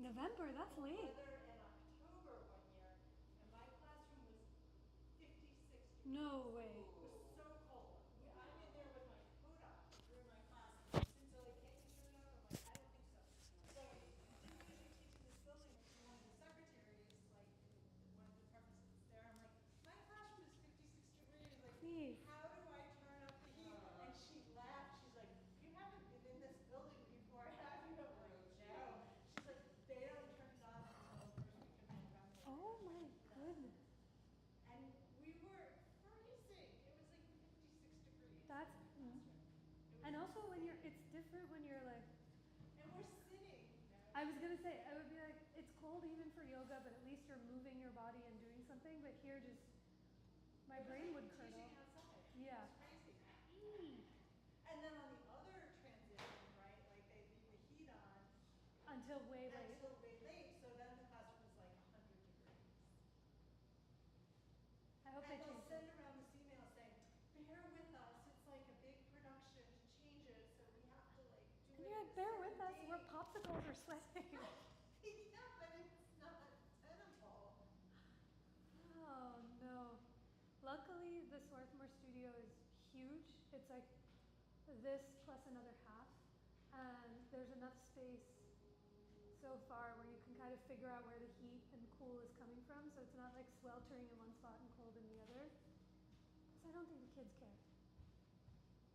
November, that's late. weather in October one year, and my classroom was 56 degrees. No way. It was so cold. I'm in there with my coat on during my class. And Susan's like, can't you turn it on? I'm like, I don't think so. So two years you teach in this building, one of the secretaries, like one of the departments that's there, I'm like, my classroom is 56 degrees. Like, Please. how do I turn up the heat? And she laughed. She's like, you haven't been in this building before, have you? I'm like, no. She's like, they don't turn it on until the first week of November. Oh my goodness. And we were freezing. It was like 56 degrees. That's, and also when you're, it's different when you're like, And we're sitting. I was gonna say, I would be like, it's cold even for yoga, but at least you're moving your body and doing something, but here just, my brain would curdle. Teaching outside. Yeah. It's crazy. And then on the other transition, right, like they leave the heat on. Until way late. Until way late, so then the classroom was like 100 degrees. I hope they And they'll change send it. around this email saying, bear with us, it's like a big production to change it, so we have to like do And it. you're like, bear with us, we're popsicles are sweating. Yeah, but it's not tenable. Oh no. Luckily the Swarthmore studio is huge. It's like this plus another half. And there's enough space so far where you can kind of figure out where the heat and cool is coming from. So it's not like sweltering in one spot and cold in the other. Because I don't think the kids care.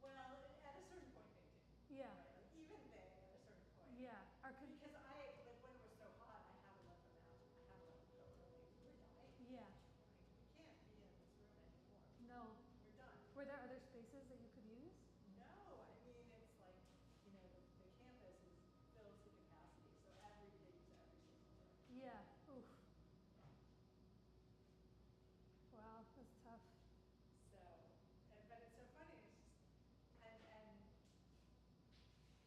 Well, at a certain point they do. Yeah. Right? Like, even they, at a certain point. Yeah. Because like when it was so hot, I had to let them out. I had to let them go early. We're dying. Yeah. Like, we can't be in this room anymore. No. We're done. Were there other spaces that you could use? No, I mean, it's like, you know, the campus is filled to capacity, so every kid uses every single room. Yeah. Oof. Wow, that's tough. So, but it's so funny, it's just, and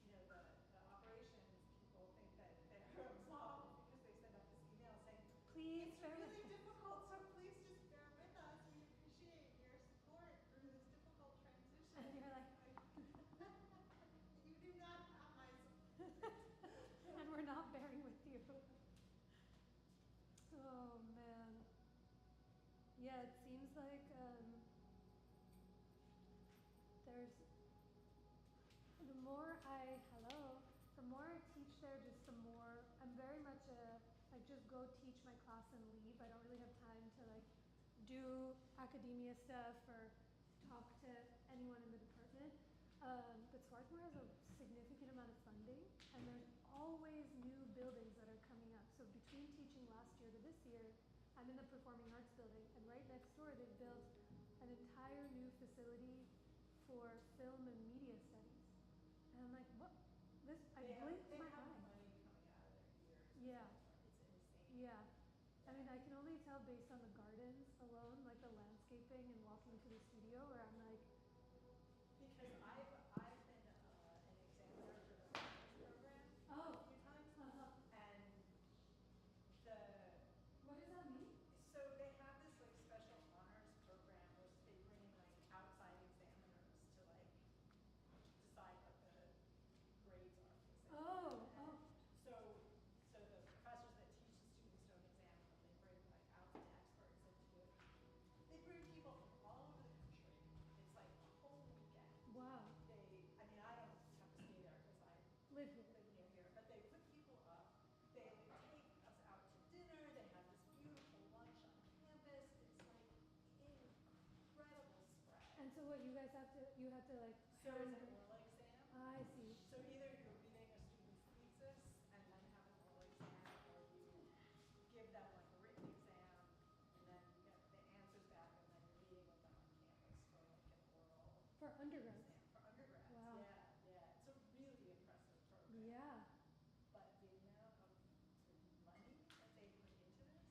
you know, the operations people think that they're absolved because they send out this email saying, Please it's bear with really us. difficult, so please just bear with us. We appreciate your support through this difficult transition. And you're like, you do not have my support. and we're not bearing with you. Oh man. Yeah, it seems like there's the more the more I teach there, just the more I'm very much like just go teach my class and leave. I don't really have time to like do academia stuff or talk to anyone in the department. But Swarthmore has a significant amount of funding, and there's always new buildings that are coming up. So between teaching last year to this year, I'm in the Performing Arts building, and right next door they've built an entire new facility for film and media studies. And I'm like, what? This, I blinked my eye. They have money coming out of their ears. Yeah. It's insane. Yeah. I mean, I can only tell based on the gardens alone, like the landscaping and walking to the studio, where I'm like, because I've been an examiner for the honors program a few times, and what does that mean? so they have this like special honors program where they bring in like outside examiners to like decide what the grades are. So the professors that teach the students don't examine them. They bring like outside experts in to do it. They bring people from all over the country. It's like a whole weekend. Wow. I mean, I don't have to stay there because I Live near here, but they put people up. They take us out to dinner. They have this beautiful lunch on campus. It's like incredible spread. And so what you guys have to like. So it's an oral exam. I see. So either you're reading a student's thesis and then have an oral exam, or you give them like a written exam and then you get the answers back, and then you're meeting with them on campus for like an oral For undergrads. exam. For undergrads. Wow. Yeah. It's a really impressive program. Yeah. But the amount of money that they put into this.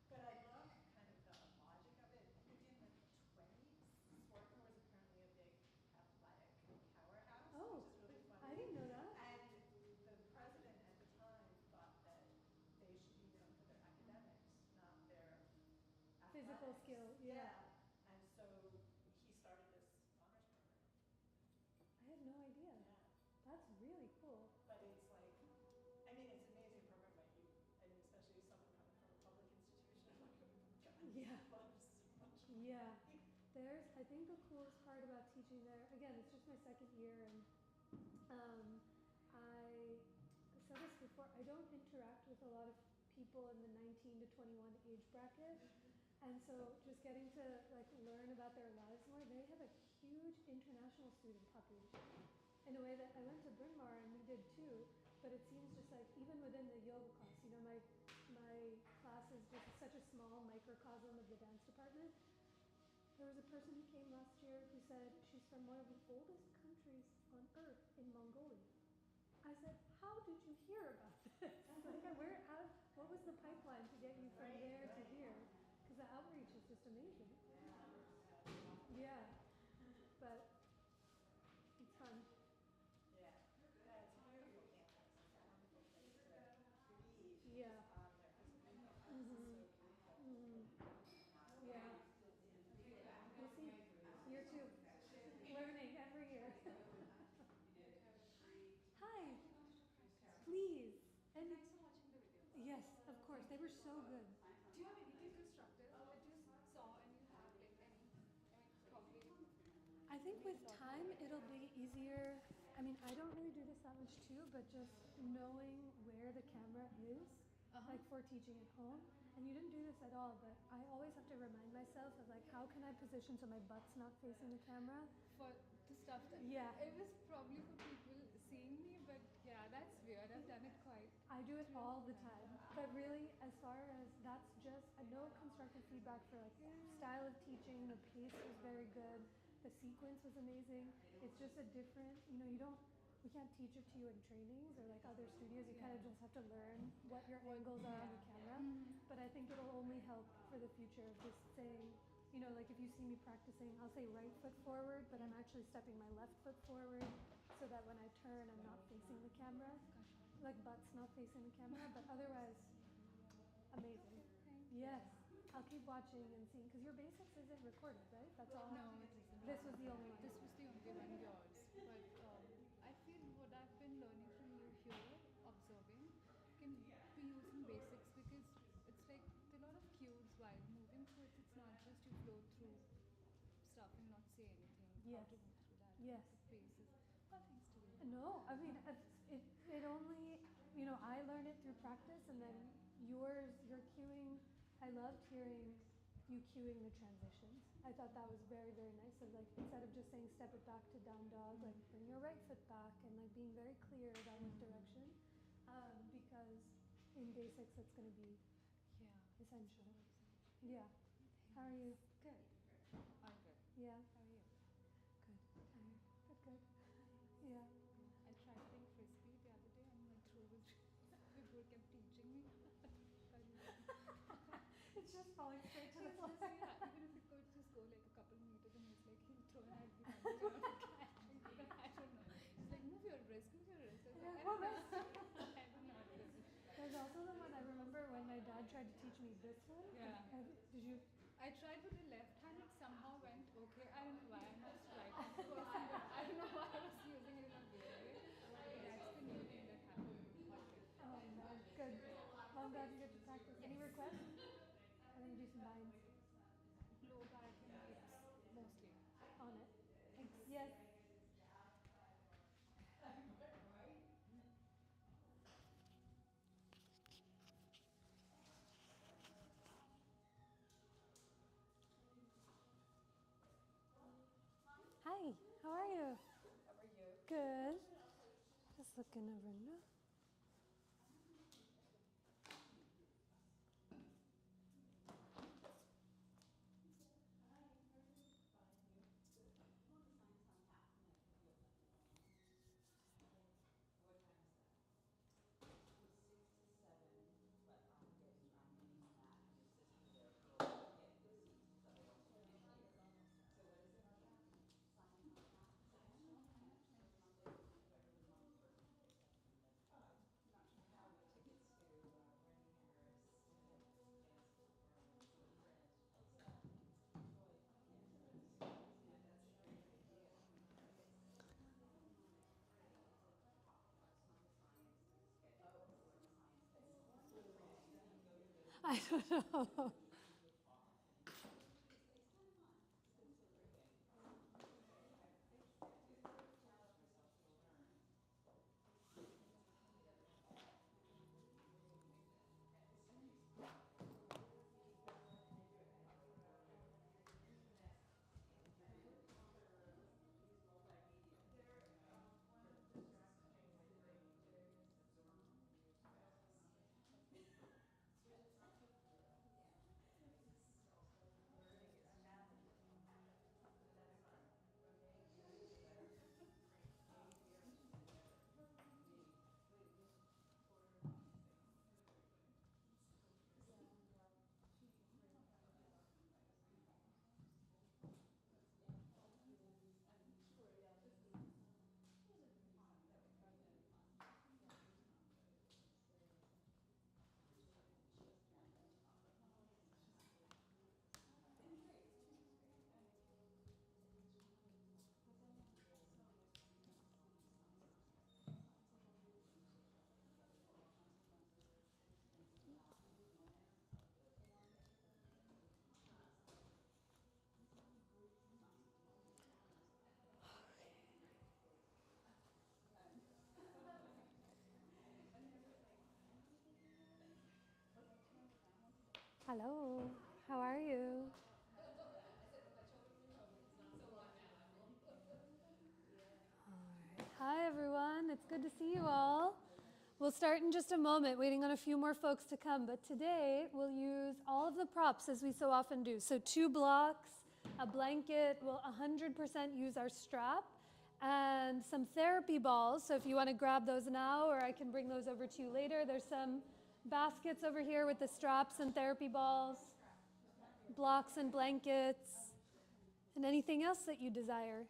But I love kind of the logic of it. I think in the 20s, Swarthmore was apparently a big athletic powerhouse, Oh, which is really funny. I didn't know that. And the president at the time thought that they should be known for their academics, not their Physical athletics. skill, yeah. And so he started this honors program. I had no idea. Yeah. That's really cool. But it's like, I mean, it's an amazing program, but Yeah. Bugs so much. Yeah. I think the coolest part about teaching there, again, it's just my second year, and I said this before, I don't interact with a lot of people in the 19 to 21 age bracket. And so just getting to like learn about their lives more, they have a huge international student population. In a way that I went to Bryn Mawr and we did too, but it seems just like even within the yoga class, you know, my class is just such a small microcosm of the dance department. There was a person who came last year who said she's from one of the oldest countries on earth in Mongolia. I said, how did you hear about this? What was the pipeline to get you from there to here? Because the outreach is just amazing. Yeah, but it's fun. Yeah. Yeah, it's a beautiful campus. It's a wonderful place to be. Yeah. Their Hispanic arts is Mhm. so beautiful. Mhm. Yeah. We'll see. Year two. Learning every year. Hi. Please. And Thanks for watching the videos. yes, of course. They were so good. Do you have anything constructive that you saw and you have like any, probably I think with time it'll be easier. I mean, I don't really do this that much too, but just knowing where the camera is, like for teaching at home. And you didn't do this at all, but I always have to remind myself of like, how can I position so my butt's not facing the camera? for the stuff that Yeah. it was probably for people seeing me, but yeah, that's weird. I've done it quite. I do it all the time. But really, as far as that's just, no constructive feedback for like style of teaching, the pace was very good, the sequence was amazing. It's just a different, we can't teach it to you in trainings or like other studios. You kind of just have to learn what your angles are on the camera. But I think it'll only help for the future of just saying, like if you see me practicing, I'll say right foot forward, but I'm actually stepping my left foot forward so that when I turn, I'm not facing the camera. Like butt's not facing the camera, but otherwise, amazing. Yes, I'll keep watching and seeing, because your basics isn't recorded, right? That's all. No, it isn't. This was the only one. This was the only one yours. But I feel what I've been learning from you here, observing, can be used in basics because it's like there are a lot of cues while moving, so it's not just you flow through stuff and not say anything. Yes. How to move through that. Yes. The paces. Well, thanks to you. No, I mean, it only, I learned it through practice, and then your cueing, I loved hearing you cueing the transitions. I thought that was very, very nice. And like, instead of just saying step it back to down dog, like bring your right foot back and like being very clear about which direction. Because in basics, it's going to be Yeah. essential. Yeah. How are you? Good. I'm good. Yeah. How are you? Good. Tired, but good. Yeah. I tried playing frisbee the other day and my throw was people kept teaching me. It's just falling straight to the It's floor. just, yeah, even if it could just go like a couple meters and it's like he'll throw and I'd be catching. I don't know. It's like move your wrist, move your wrist. I was like, I don't know. I don't know how to do it. There's also the one I remember when my dad tried to teach me this one. Yeah. Did you? I tried with the left hand, it somehow went okay. I don't know why I'm not right person, but I don't know why I was using it in a weird way. But that's the new thing that happened. Okay. Oh no, good. Well, I'm glad you get to practice. Any requests? I'm gonna do some binds Low back and hips mostly. on it. Thanks. Yes. Hi. How are you? How are you? Good. Just looking over now. I don't know. Hello. How are you? Hi, everyone. It's good to see you all. We'll start in just a moment, waiting on a few more folks to come. But today, we'll use all of the props as we so often do. So 2 blocks, a blanket, we'll 100% use our strap, and some therapy balls. So if you want to grab those now, or I can bring those over to you later. There's some baskets over here with the straps and therapy balls, blocks and blankets, and anything else that you desire.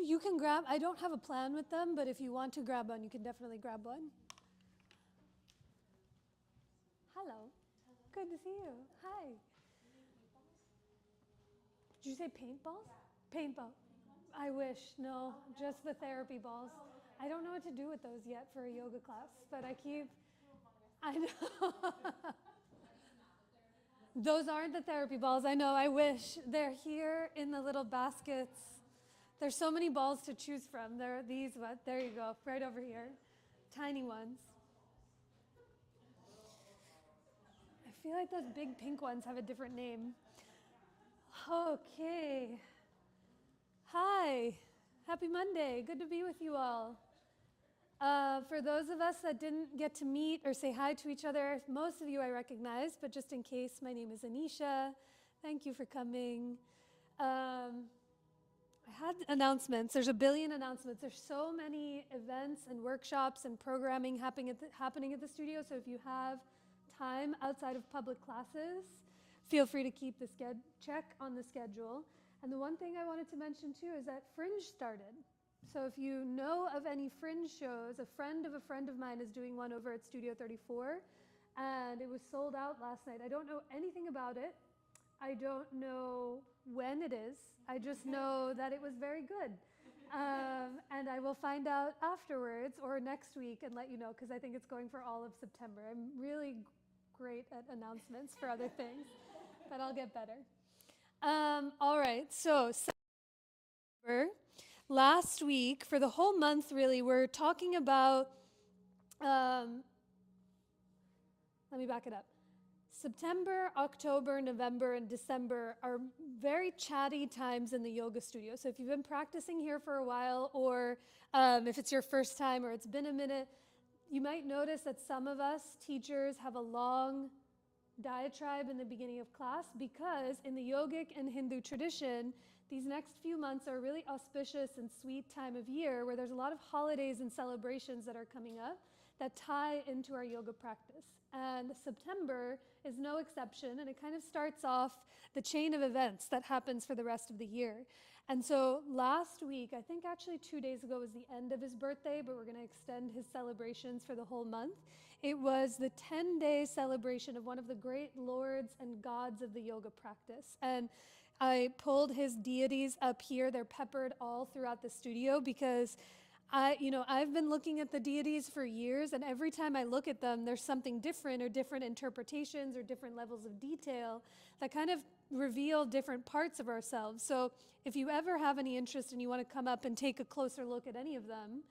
You can grab, I don't have a plan with them, but if you want to grab one, you can definitely grab one. Hello. Good to see you. Hi. Did you say paintballs? Paintball. I wish. No, just the therapy balls. I don't know what to do with those yet for a yoga class, but I know. Those aren't the therapy balls. I know. I wish. They're here in the little baskets. There's so many balls to choose from. There are these, what? There you go, right over here. Tiny ones. I feel like those big pink ones have a different name. Okay. Hi. Happy Monday. Good to be with you all. For those of us that didn't get to meet or say hi to each other, most of you I recognize, but just in case, my name is Anisha. Thank you for coming. I had announcements. There's a billion announcements. There's so many events and workshops and programming happening at the studio. So if you have time outside of public classes, feel free to keep the check on the schedule. And the one thing I wanted to mention too is that Fringe started. So if you know of any Fringe shows, a friend of mine is doing one over at Studio 34, and it was sold out last night. I don't know anything about it. I don't know when it is. I just know that it was very good. And I will find out afterwards or next week and let you know, because I think it's going for all of September. I'm really great at announcements for other things, but I'll get better. All right, so September. Last week, for the whole month really, we're talking about, let me back it up. September, October, November, and December are very chatty times in the yoga studio. So if you've been practicing here for a while, or if it's your first time or it's been a minute, you might notice that some of us teachers have a long diatribe in the beginning of class, because in the yogic and Hindu tradition, these next few months are a really auspicious and sweet time of year where there's a lot of holidays and celebrations that are coming up that tie into our yoga practice. And September is no exception, and it kind of starts off the chain of events that happens for the rest of the year. And so last week, I think actually 2 days ago was the end of his birthday, but we're going to extend his celebrations for the whole month. It was the 10-day celebration of one of the great lords and gods of the yoga practice. And I pulled his deities up here. They're peppered all throughout the studio because I've been looking at the deities for years, and every time I look at them, there's something different or different interpretations or different levels of detail that kind of reveal different parts of ourselves. So if you ever have any interest and you want to come up and take a closer look at any of them,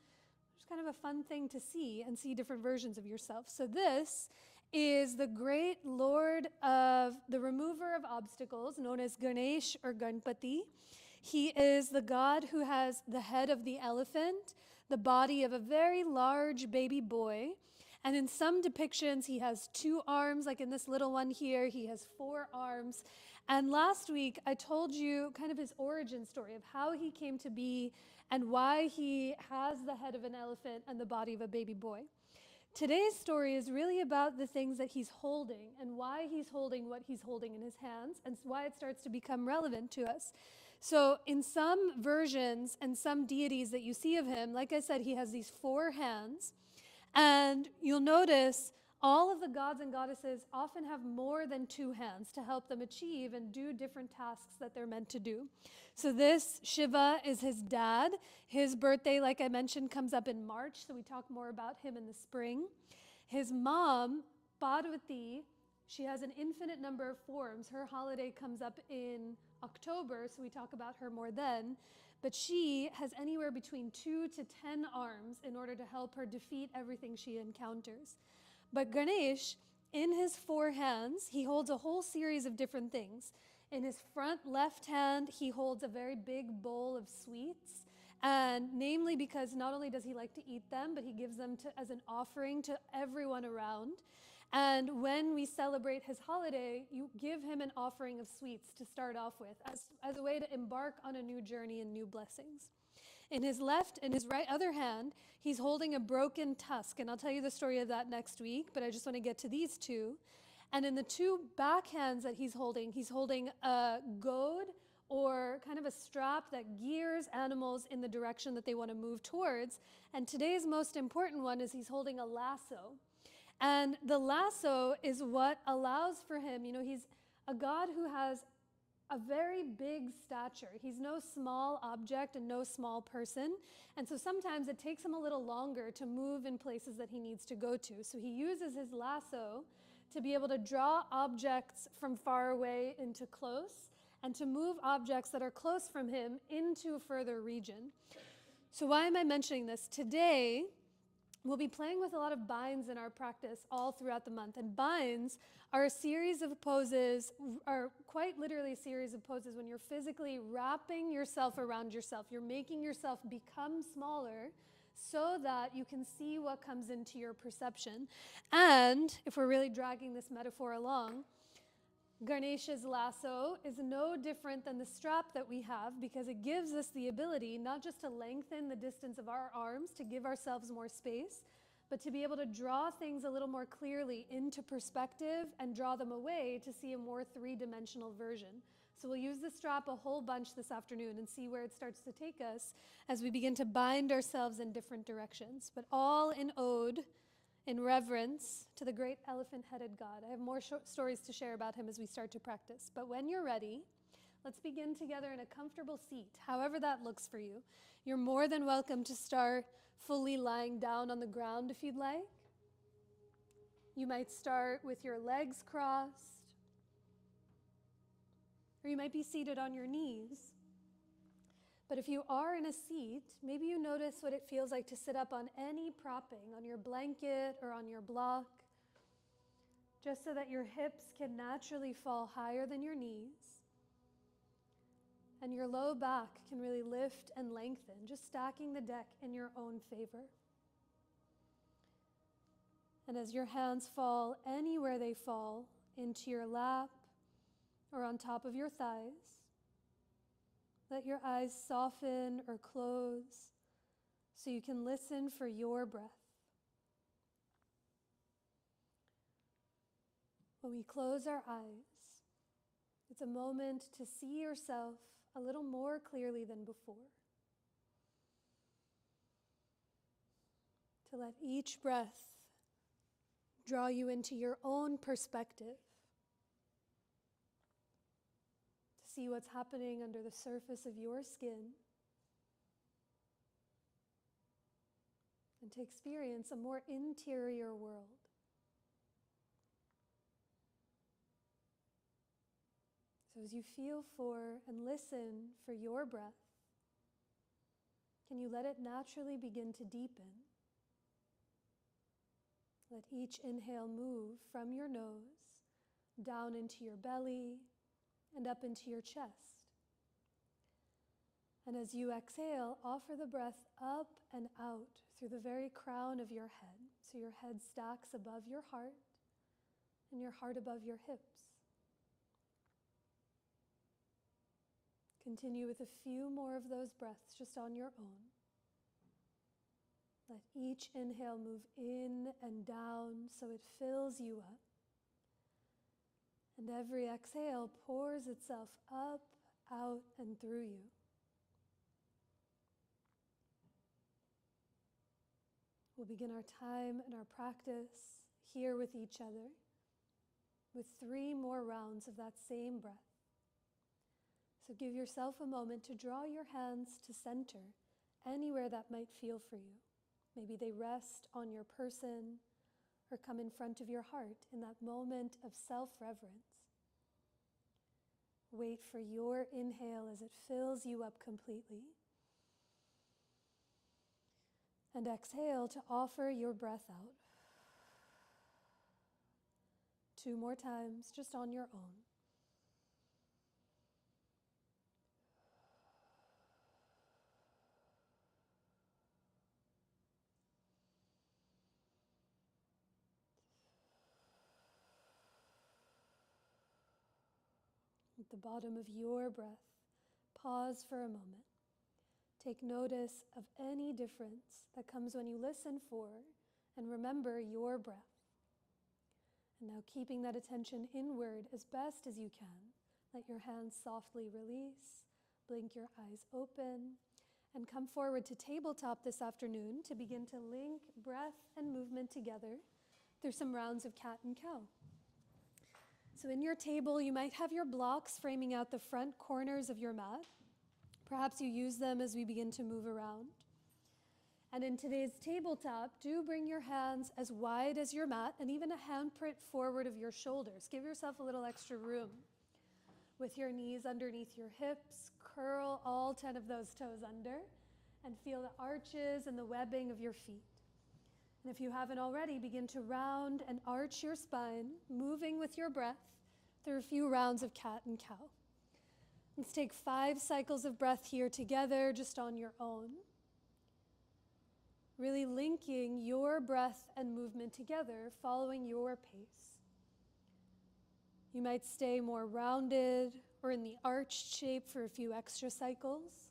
it's kind of a fun thing to see and see different versions of yourself. So this is the great lord of the remover of obstacles, known as Ganesh or Ganpati. He is the god who has the head of the elephant, the body of a very large baby boy, and in some depictions he has 2 arms, like in this little one here, he has 4 arms. And last week I told you kind of his origin story of how he came to be and why he has the head of an elephant and the body of a baby boy. Today's story is really about the things that he's holding and why he's holding what he's holding in his hands and why it starts to become relevant to us. So in some versions and some deities that you see of him, like I said, he has these 4 hands. And you'll notice All of the gods and goddesses often have more than two hands to help them achieve and do different tasks that they're meant to do. So this Shiva is his dad. His birthday, like I mentioned, comes up in March, so we talk more about him in the spring. His mom, Parvati, she has an infinite number of forms. Her holiday comes up in October, so we talk about her more then. But she has anywhere between 2 to 10 arms in order to help her defeat everything she encounters. But Ganesh, in his 4 hands, he holds a whole series of different things. In his front left hand, he holds a very big bowl of sweets, and namely because not only does he like to eat them, but he gives them as an offering to everyone around. And when we celebrate his holiday, you give him an offering of sweets to start off with as a way to embark on a new journey and new blessings. In his right other hand, he's holding a broken tusk. And I'll tell you the story of that next week, but I just want to get to these two. And in the 2 back hands that he's holding a goad, or kind of a strap that gears animals in the direction that they want to move towards. And today's most important one is he's holding a lasso. And the lasso is what allows for him, he's a god who has a very big stature. He's no small object and no small person. And so sometimes it takes him a little longer to move in places that he needs to go to. So he uses his lasso to be able to draw objects from far away into close, and to move objects that are close from him into a further region. So why am I mentioning this? Today, we'll be playing with a lot of binds in our practice all throughout the month. And binds are a series of poses, are quite literally a series of poses when you're physically wrapping yourself around yourself. You're making yourself become smaller so that you can see what comes into your perception. And if we're really dragging this metaphor along, Ganesha's lasso is no different than the strap that we have, because it gives us the ability not just to lengthen the distance of our arms to give ourselves more space, but to be able to draw things a little more clearly into perspective and draw them away to see a more 3-dimensional version. So we'll use the strap a whole bunch this afternoon and see where it starts to take us as we begin to bind ourselves in different directions, but all in ode, in reverence to the great elephant-headed god. I have more stories to share about him as we start to practice. But when you're ready, let's begin together in a comfortable seat, however that looks for you. You're more than welcome to start fully lying down on the ground if you'd like. You might start with your legs crossed, or you might be seated on your knees. But if you are in a seat, maybe you notice what it feels like to sit up on any propping, on your blanket or on your block, just so that your hips can naturally fall higher than your knees, and your low back can really lift and lengthen, just stacking the deck in your own favor. And as your hands fall anywhere they fall, into your lap or on top of your thighs, let your eyes soften or close so you can listen for your breath. When we close our eyes, it's a moment to see yourself a little more clearly than before. To let each breath draw you into your own perspective. See what's happening under the surface of your skin, and to experience a more interior world. So as you feel for and listen for your breath, can you let it naturally begin to deepen? Let each inhale move from your nose down into your belly and up into your chest. And as you exhale, offer the breath up and out through the very crown of your head. So your head stacks above your heart and your heart above your hips. Continue with a few more of those breaths just on your own. Let each inhale move in and down so it fills you up. And every exhale pours itself up, out, and through you. We'll begin our time and our practice here with each other with 3 more rounds of that same breath. So give yourself a moment to draw your hands to center anywhere that might feel for you. Maybe they rest on your person or come in front of your heart in that moment of self-reverence. Wait for your inhale as it fills you up completely. And exhale to offer your breath out. 2 more times, just on your own. At the bottom of your breath, pause for a moment. Take notice of any difference that comes when you listen for and remember your breath. And now keeping that attention inward as best as you can, let your hands softly release, blink your eyes open, and come forward to tabletop this afternoon to begin to link breath and movement together through some rounds of cat and cow. So in your table, you might have your blocks framing out the front corners of your mat. Perhaps you use them as we begin to move around. And in today's tabletop, do bring your hands as wide as your mat and even a handprint forward of your shoulders. Give yourself a little extra room. With your knees underneath your hips, curl all 10 of those toes under and feel the arches and the webbing of your feet. And if you haven't already, begin to round and arch your spine, moving with your breath through a few rounds of cat and cow. Let's take 5 cycles of breath here together, just on your own. Really linking your breath and movement together, following your pace. You might stay more rounded or in the arched shape for a few extra cycles.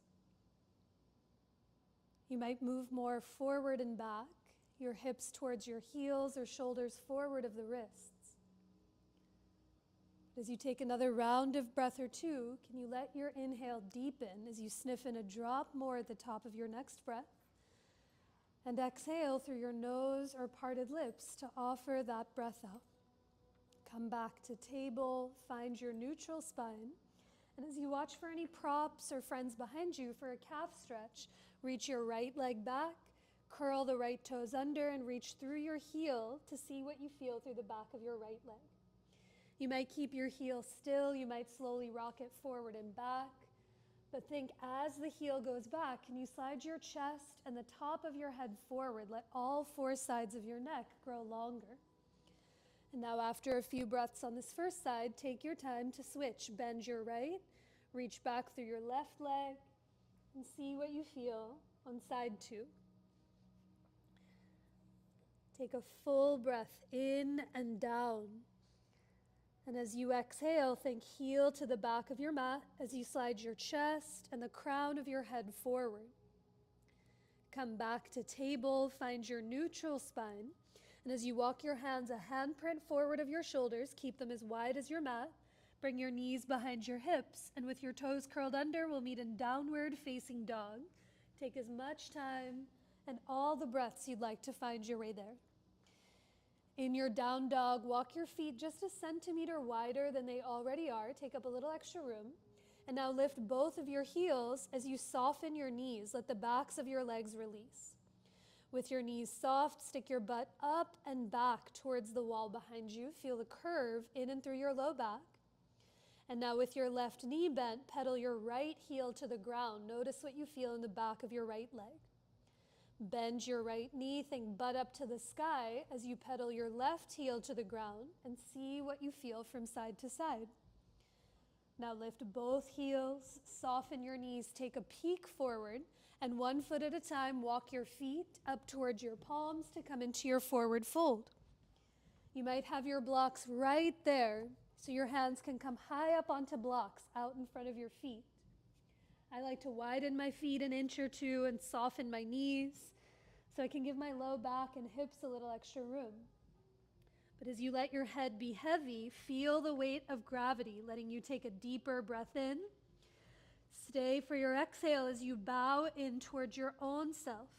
You might move more forward and back, your hips towards your heels or shoulders forward of the wrists. As you take another round of breath or 2, can you let your inhale deepen as you sniff in a drop more at the top of your next breath? And exhale through your nose or parted lips to offer that breath out. Come back to table, find your neutral spine. And as you watch for any props or friends behind you for a calf stretch, reach your right leg back, curl the right toes under, and reach through your heel to see what you feel through the back of your right leg. You might keep your heel still, you might slowly rock it forward and back, but think as the heel goes back, can you slide your chest and the top of your head forward? Let all 4 sides of your neck grow longer. And now after a few breaths on this first side, take your time to switch. Bend your right, reach back through your left leg, and see what you feel on side 2. Take a full breath in and down. And as you exhale, think heel to the back of your mat as you slide your chest and the crown of your head forward. Come back to table, find your neutral spine. And as you walk your hands a handprint forward of your shoulders, keep them as wide as your mat. Bring your knees behind your hips, and with your toes curled under, we'll meet in downward facing dog. Take as much time and all the breaths you'd like to find your way there. In your down dog, walk your feet just a centimeter wider than they already are. Take up a little extra room. And now lift both of your heels as you soften your knees. Let the backs of your legs release. With your knees soft, stick your butt up and back towards the wall behind you. Feel the curve in and through your low back. And now with your left knee bent, pedal your right heel to the ground. Notice what you feel in the back of your right leg. Bend your right knee, think butt up to the sky as you pedal your left heel to the ground and see what you feel from side to side. Now lift both heels, soften your knees, take a peek forward, and 1 foot at a time, walk your feet up towards your palms to come into your forward fold. You might have your blocks right there, so your hands can come high up onto blocks out in front of your feet. I like to widen my feet an inch or 2 and soften my knees so I can give my low back and hips a little extra room. But as you let your head be heavy, feel the weight of gravity, letting you take a deeper breath in. Stay for your exhale as you bow in towards your own self.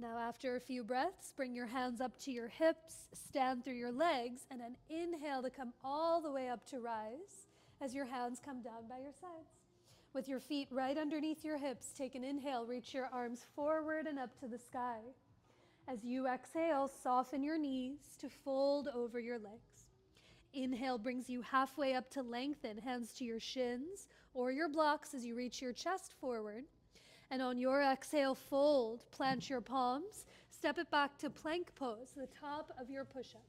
Now, after a few breaths, bring your hands up to your hips, stand through your legs, and then inhale to come all the way up to rise as your hands come down by your sides. With your feet right underneath your hips, take an inhale, reach your arms forward and up to the sky. As you exhale, soften your knees to fold over your legs. Inhale brings you halfway up to lengthen, hands to your shins or your blocks as you reach your chest forward. And on your exhale, fold, plant your palms, step it back to plank pose, the top of your push-up.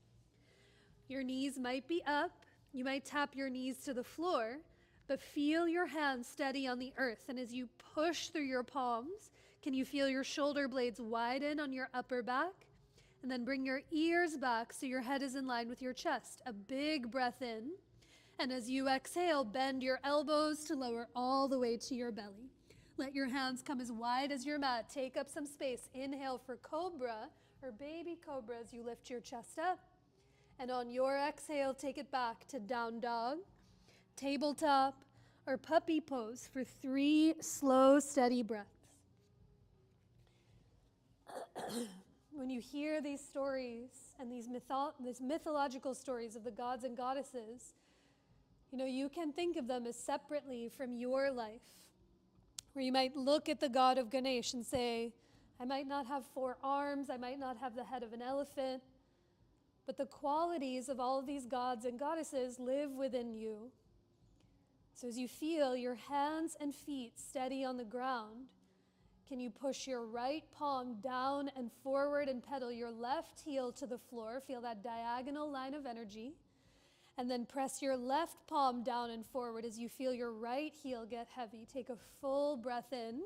Your knees might be up, you might tap your knees to the floor, but feel your hands steady on the earth. And as you push through your palms, can you feel your shoulder blades widen on your upper back? And then bring your ears back so your head is in line with your chest. A big breath in. And as you exhale, bend your elbows to lower all the way to your belly. Let your hands come as wide as your mat. Take up some space. Inhale for cobra or baby cobra as you lift your chest up. And on your exhale, take it back to down dog, tabletop, or puppy pose for 3 slow, steady breaths. When you hear these stories and these mythological stories of the gods and goddesses, you can think of them as separately from your life. Where you might look at the god of Ganesh and say, I might not have 4 arms, I might not have the head of an elephant, but the qualities of all of these gods and goddesses live within you. So as you feel your hands and feet steady on the ground, can you push your right palm down and forward and pedal your left heel to the floor? Feel that diagonal line of energy. And then press your left palm down and forward as you feel your right heel get heavy. Take a full breath in.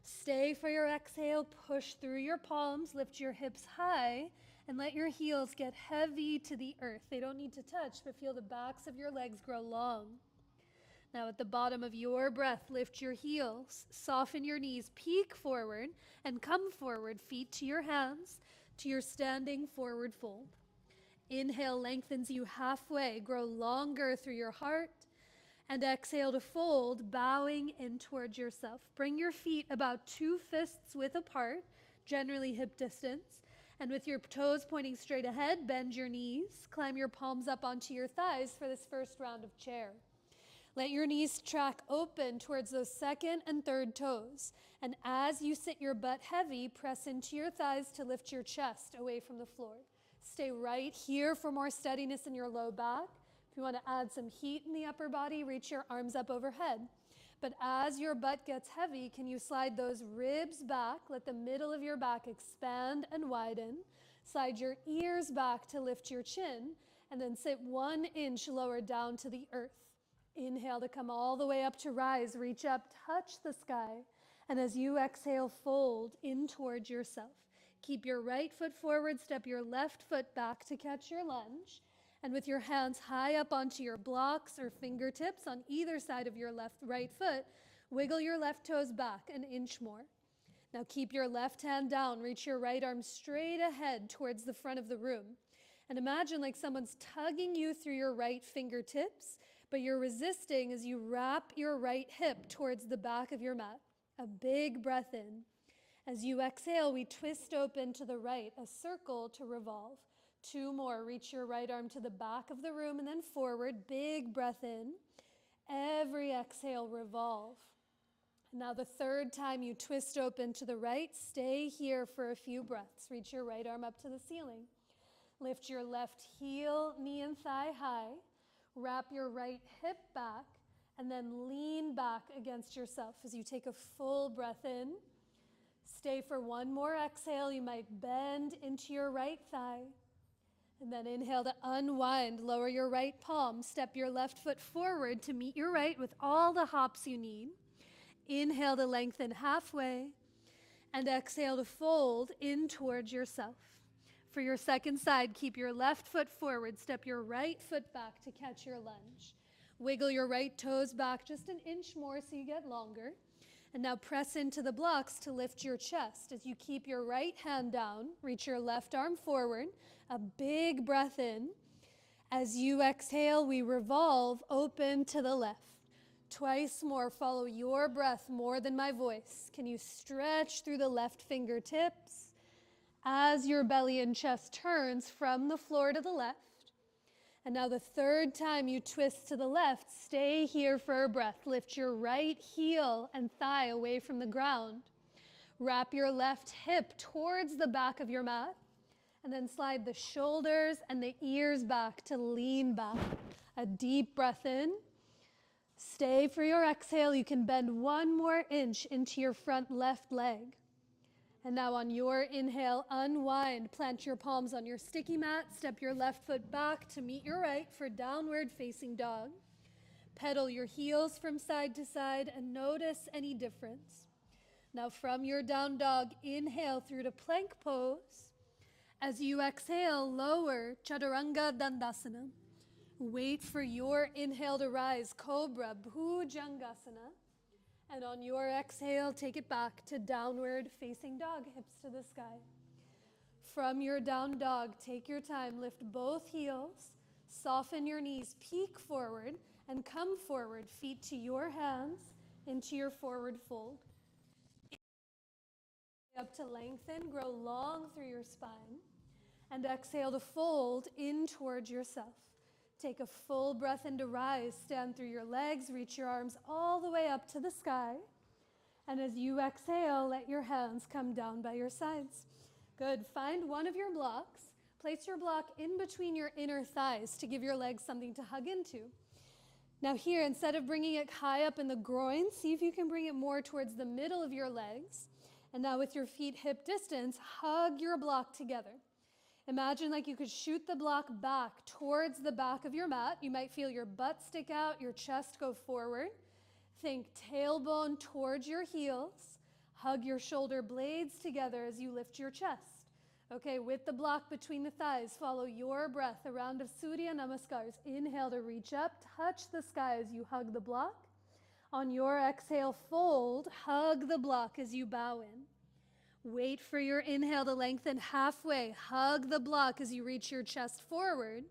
Stay for your exhale. Push through your palms. Lift your hips high and let your heels get heavy to the earth. They don't need to touch, but feel the backs of your legs grow long. Now at the bottom of your breath, lift your heels, soften your knees, peek forward, and come forward, feet to your hands, to your standing forward fold. Inhale lengthens you halfway, grow longer through your heart, and exhale to fold, bowing in towards yourself. Bring your feet about 2 fists width apart, generally hip distance, and with your toes pointing straight ahead, bend your knees, climb your palms up onto your thighs for this first round of chair. Let your knees track open towards those second and third toes. And as you sit your butt heavy, press into your thighs to lift your chest away from the floor. Stay right here for more steadiness in your low back. If you want to add some heat in the upper body, reach your arms up overhead. But as your butt gets heavy, can you slide those ribs back? Let the middle of your back expand and widen. Slide your ears back to lift your chin, and then sit 1 inch lower down to the earth. Inhale to come all the way up to rise. Reach up, touch the sky. And as you exhale, fold in towards yourself. Keep your right foot forward, step your left foot back to catch your lunge. And with your hands high up onto your blocks or fingertips on either side of your right foot, wiggle your left toes back 1 inch more. Now keep your left hand down, reach your right arm straight ahead towards the front of the room. And imagine like someone's tugging you through your right fingertips, but you're resisting as you wrap your right hip towards the back of your mat. A big breath in. As you exhale, we twist open to the right, a circle to revolve. 2 more. Reach your right arm to the back of the room and then forward. Big breath in. Every exhale, revolve. Now the third time you twist open to the right, stay here for a few breaths. Reach your right arm up to the ceiling. Lift your left heel, knee and thigh high. Wrap your right hip back and then lean back against yourself as you take a full breath in. Stay for 1 more exhale. You might bend into your right thigh. And then inhale to unwind. Lower your right palm. Step your left foot forward to meet your right with all the hops you need. Inhale to lengthen halfway. And exhale to fold in towards yourself. For your second side, keep your left foot forward. Step your right foot back to catch your lunge. Wiggle your right toes back just 1 inch more so you get longer. And now press into the blocks to lift your chest. As you keep your right hand down, reach your left arm forward. A big breath in. As you exhale, we revolve open to the left. Twice more. Follow your breath more than my voice. Can you stretch through the left fingertips? as your belly and chest turns from the floor to the left. And now the third time you twist to the left, stay here for a breath. Lift your right heel and thigh away from the ground. Wrap your left hip towards the back of your mat. And then slide the shoulders and the ears back to lean back. A deep breath in. Stay for your exhale. You can bend 1 more inch into your front left leg. And now on your inhale, unwind. Plant your palms on your sticky mat. Step your left foot back to meet your right for downward facing dog. Pedal your heels from side to side and notice any difference. Now from your down dog, inhale through to plank pose. As you exhale, lower Chaturanga Dandasana. Wait for your inhale to rise, Cobra Bhujangasana. And on your exhale, take it back to downward facing dog, hips to the sky. From your down dog, take your time, lift both heels, soften your knees, peek forward, and come forward, feet to your hands, into your forward fold. Up to lengthen, grow long through your spine. And exhale to fold in towards yourself. Take a full breath in to rise. Stand through your legs. Reach your arms all the way up to the sky. And as you exhale, let your hands come down by your sides. Good. Find one of your blocks. Place your block in between your inner thighs to give your legs something to hug into. Now here, instead of bringing it high up in the groin, see if you can bring it more towards the middle of your legs. And now with your feet hip distance, hug your block together. Imagine like you could shoot the block back towards the back of your mat. You might feel your butt stick out, your chest go forward. Think tailbone towards your heels. Hug your shoulder blades together as you lift your chest. Okay, with the block between the thighs, follow your breath. A round of Surya Namaskars. Inhale to reach up, touch the sky as you hug the block. On your exhale, fold, hug the block as you bow in. Wait for your inhale to lengthen halfway. Hug the block as you reach your chest forward.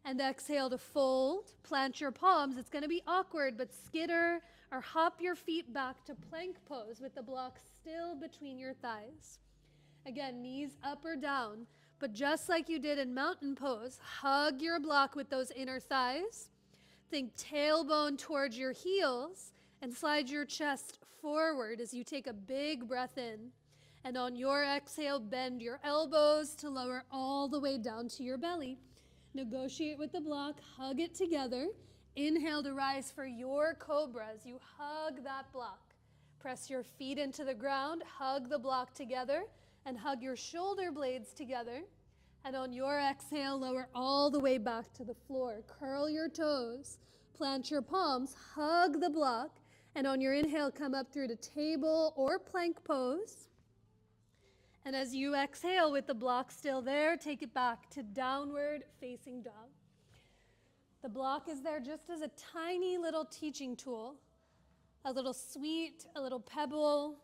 And exhale to fold. Plant your palms. It's going to be awkward, but skitter or hop your feet back to plank pose with the block still between your thighs. Again, knees up or down. But just like you did in mountain pose, hug your block with those inner thighs. Think tailbone towards your heels and slide your chest forward as you take a big breath in. And on your exhale, bend your elbows to lower all the way down to your belly. Negotiate with the block, hug it together. Inhale to rise for your cobra as you hug that block. Press your feet into the ground, hug the block together, and hug your shoulder blades together. And on your exhale, lower all the way back to the floor. Curl your toes, plant your palms, hug the block, and on your inhale, come up through to table or plank pose. And as you exhale with the block still there, take it back to downward facing dog. The block is there just as a tiny little teaching tool, a little sweet, a little pebble,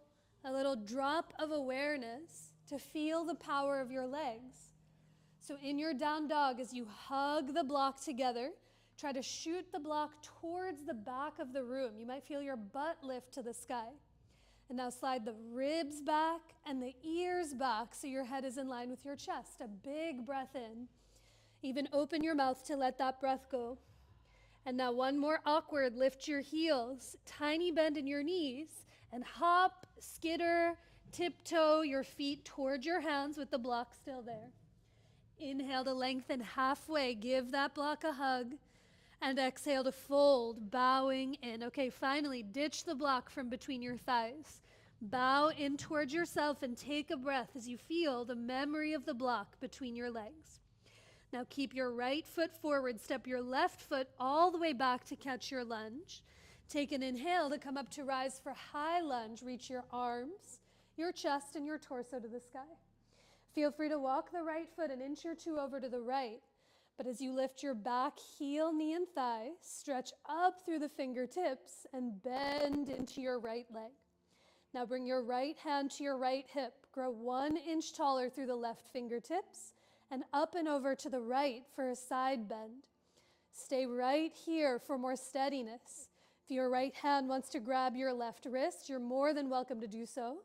a little drop of awareness to feel the power of your legs. So in your down dog, as you hug the block together, try to shoot the block towards the back of the room. You might feel your butt lift to the sky. And now slide the ribs back and the ears back so your head is in line with your chest. A big breath in. Even open your mouth to let that breath go. And now one more awkward, lift your heels, tiny bend in your knees, and hop, skitter, tiptoe your feet towards your hands with the block still there. Inhale to lengthen halfway, give that block a hug. And exhale to fold, bowing in. Okay, finally, ditch the block from between your thighs. Bow in towards yourself and take a breath as you feel the memory of the block between your legs. Now keep your right foot forward. Step your left foot all the way back to catch your lunge. Take an inhale to come up to rise for high lunge. Reach your arms, your chest, and your torso to the sky. Feel free to walk the right foot an inch or two over to the right. But as you lift your back, heel, knee, and thigh, stretch up through the fingertips and bend into your right leg. Now bring your right hand to your right hip. Grow 1 inch taller through the left fingertips and up and over to the right for a side bend. Stay right here for more steadiness. If your right hand wants to grab your left wrist, you're more than welcome to do so.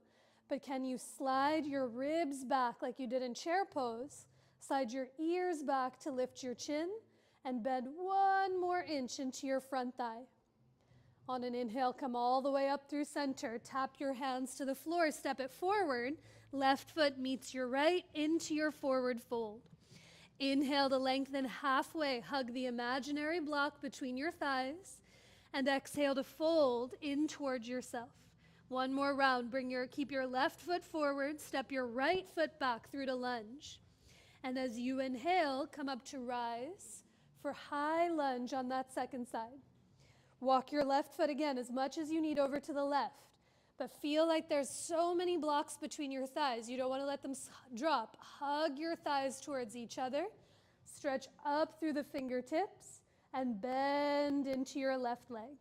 But can you slide your ribs back like you did in chair pose? Slide your ears back to lift your chin and bend 1 more inch into your front thigh. On an inhale, come all the way up through center. Tap your hands to the floor, step it forward. Left foot meets your right into your forward fold. Inhale to lengthen halfway. Hug the imaginary block between your thighs. And exhale to fold in towards yourself. 1 more round. Keep your left foot forward. Step your right foot back through to lunge. And as you inhale, come up to rise for high lunge on that second side. Walk your left foot again as much as you need over to the left. But feel like there's so many blocks between your thighs. You don't want to let them drop. Hug your thighs towards each other. Stretch up through the fingertips and bend into your left leg.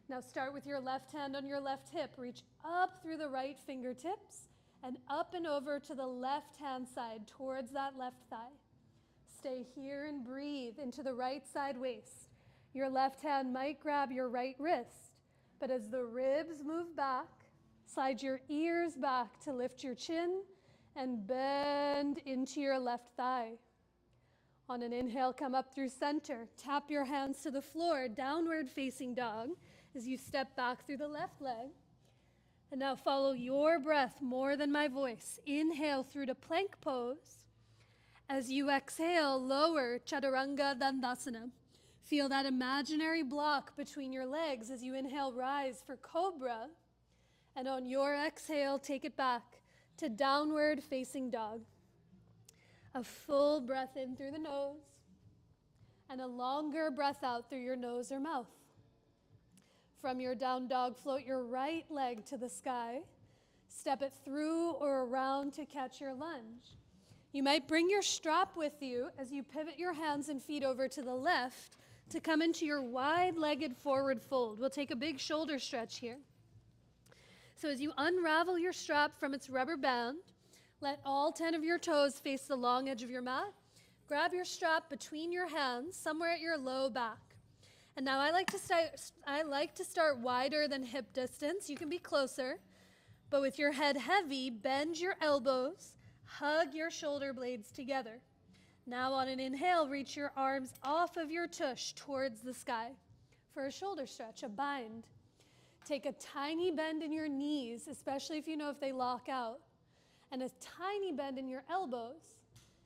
Now start with your left hand on your left hip. Reach up through the right fingertips and up and over to the left hand side towards that left thigh. Stay here and breathe into the right side waist. Your left hand might grab your right wrist, but as the ribs move back, slide your ears back to lift your chin and bend into your left thigh. On an inhale, come up through center. Tap your hands to the floor, downward facing dog, as you step back through the left leg. And now follow your breath more than my voice. Inhale through to plank pose. As you exhale, lower Chaturanga Dandasana. Feel that imaginary block between your legs as you inhale, rise for Cobra. And on your exhale, take it back to downward facing dog. A full breath in through the nose and a longer breath out through your nose or mouth. From your down dog, float your right leg to the sky. Step it through or around to catch your lunge. You might bring your strap with you as you pivot your hands and feet over to the left to come into your wide-legged forward fold. We'll take a big shoulder stretch here. So as you unravel your strap from its rubber band, let all 10 of your toes face the long edge of your mat. Grab your strap between your hands, somewhere at your low back. And now I like to start wider than hip distance. You can be closer, but with your head heavy, bend your elbows, hug your shoulder blades together. Now on an inhale, reach your arms off of your tush towards the sky for a shoulder stretch, a bind. Take a tiny bend in your knees, especially if you know if they lock out, and a tiny bend in your elbows.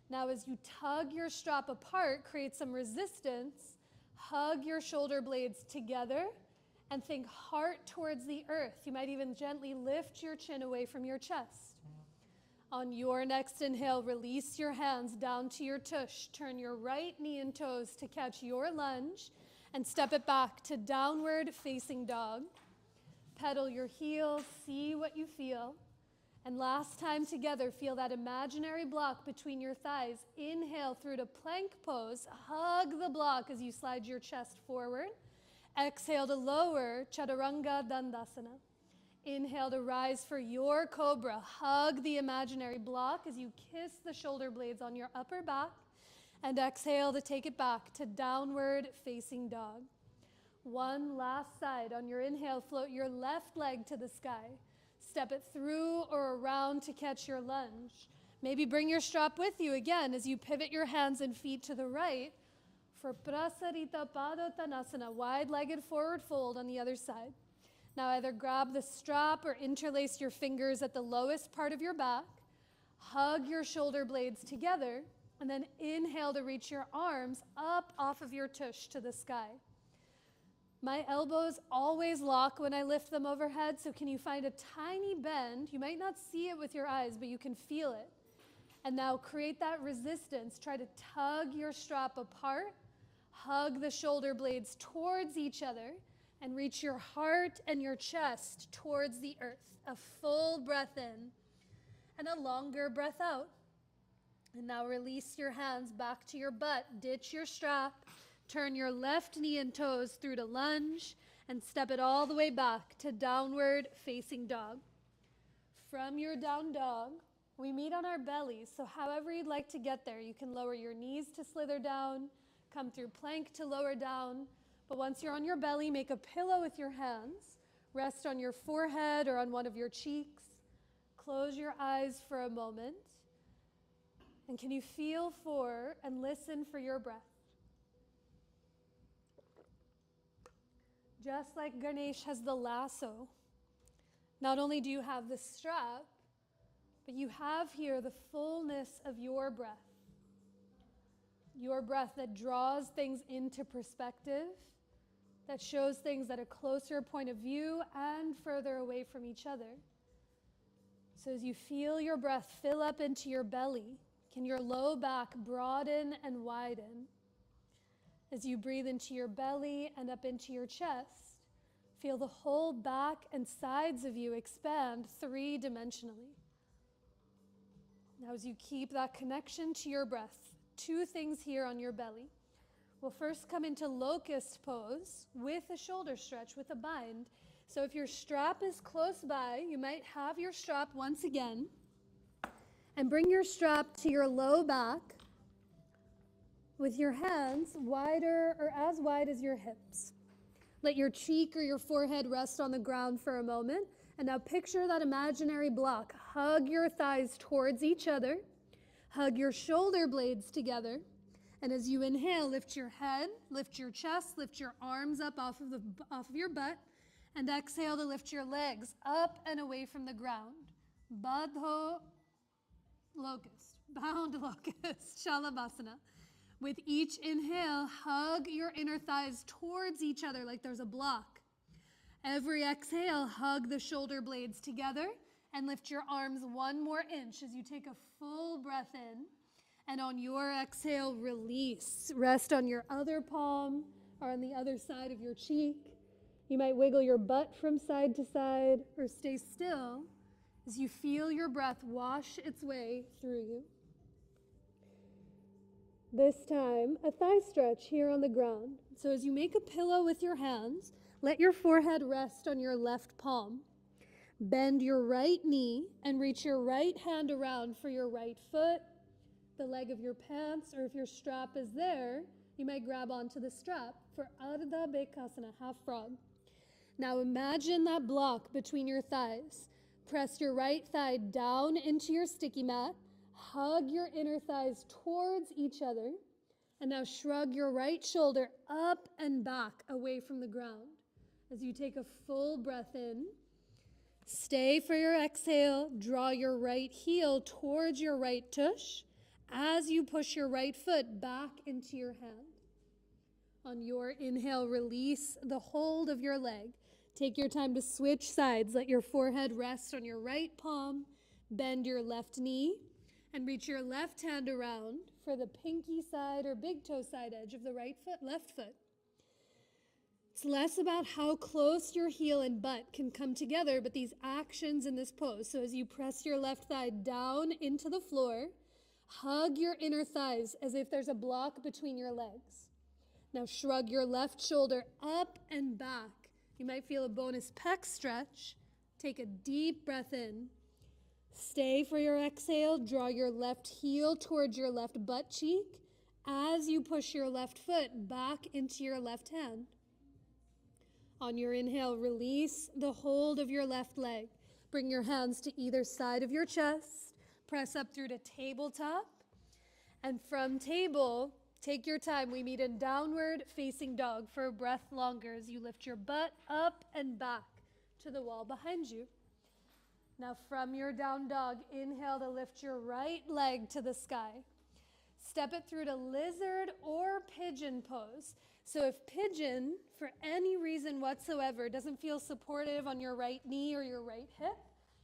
Now as you tug your strap apart, create some resistance, hug your shoulder blades together, and think heart towards the earth. You might even gently lift your chin away from your chest. On your next inhale, release your hands down to your tush. Turn your right knee and toes to catch your lunge and step it back to downward facing dog. Pedal your heels, see what you feel. And last time together, feel that imaginary block between your thighs. Inhale through to plank pose. Hug the block as you slide your chest forward. Exhale to lower Chaturanga Dandasana. Inhale to rise for your Cobra. Hug the imaginary block as you kiss the shoulder blades on your upper back. And exhale to take it back to downward facing dog. One last side. On your inhale, float your left leg to the sky. Step it through or around to catch your lunge. Maybe bring your strap with you again as you pivot your hands and feet to the right for Prasarita Padottanasana, wide-legged forward fold on the other side. Now either grab the strap or interlace your fingers at the lowest part of your back, hug your shoulder blades together, and then inhale to reach your arms up off of your tush to the sky. My elbows always lock when I lift them overhead, so can you find a tiny bend? You might not see it with your eyes, but you can feel it. And now create that resistance. Try to tug your strap apart, hug the shoulder blades towards each other, and reach your heart and your chest towards the earth. A full breath in and a longer breath out. And now release your hands back to your butt. Ditch your strap. Turn your left knee and toes through to lunge and step it all the way back to downward facing dog. From your down dog, we meet on our bellies. So however you'd like to get there, you can lower your knees to slither down, come through plank to lower down. But once you're on your belly, make a pillow with your hands. Rest on your forehead or on one of your cheeks. close your eyes for a moment? And can you feel for and listen for your breath? Just like Ganesh has the lasso, not only do you have the strap, but you have here the fullness of your breath. Your breath that draws things into perspective, that shows things at a closer point of view and further away from each other. So as you feel your breath fill up into your belly, can your low back broaden and widen? As you breathe into your belly and up into your chest, feel the whole back and sides of you expand three-dimensionally. Now as you keep that connection to your breath, two things here on your belly. We'll first come into locust pose with a shoulder stretch, with a bind. So if your strap is close by, you might have your strap once again, and bring your strap to your low back with your hands wider or as wide as your hips. Let your cheek or your forehead rest on the ground for a moment. And now picture that imaginary block. Hug your thighs towards each other. Hug your shoulder blades together. And as you inhale, lift your head, lift your chest, lift your arms up off of your butt. And exhale to lift your legs up and away from the ground. Baddha locust, bound locust, Shalabhasana. With each inhale, hug your inner thighs towards each other like there's a block. Every exhale, hug the shoulder blades together and lift your arms one more inch as you take a full breath in. And on your exhale, release. Rest on your other palm or on the other side of your cheek. You might wiggle your butt from side to side or stay still as you feel your breath wash its way through you. This time, a thigh stretch here on the ground. So as you make a pillow with your hands, let your forehead rest on your left palm. Bend your right knee and reach your right hand around for your right foot, the leg of your pants, or if your strap is there, you might grab onto the strap for Ardha Bekasana, half frog. Now imagine that block between your thighs. Press your right thigh down into your sticky mat. Hug your inner thighs towards each other. And now shrug your right shoulder up and back away from the ground as you take a full breath in. Stay for your exhale. Draw your right heel towards your right tush as you push your right foot back into your hand. On your inhale, release the hold of your leg. Take your time to switch sides. Let your forehead rest on your right palm. Bend your left knee and reach your left hand around for the pinky side or big toe side edge of the left foot. It's less about how close your heel and butt can come together, but these actions in this pose. So as you press your left thigh down into the floor, hug your inner thighs as if there's a block between your legs. Now shrug your left shoulder up and back. You might feel a bonus pec stretch. Take a deep breath in. Stay for your exhale. Draw your left heel towards your left butt cheek as you push your left foot back into your left hand. On your inhale, release the hold of your left leg. Bring your hands to either side of your chest. Press up through to tabletop. And from table, take your time. We meet in downward facing dog for a breath longer as you lift your butt up and back to the wall behind you. Now from your down dog, inhale to lift your right leg to the sky. Step it through to lizard or pigeon pose. So if pigeon, for any reason whatsoever, doesn't feel supportive on your right knee or your right hip,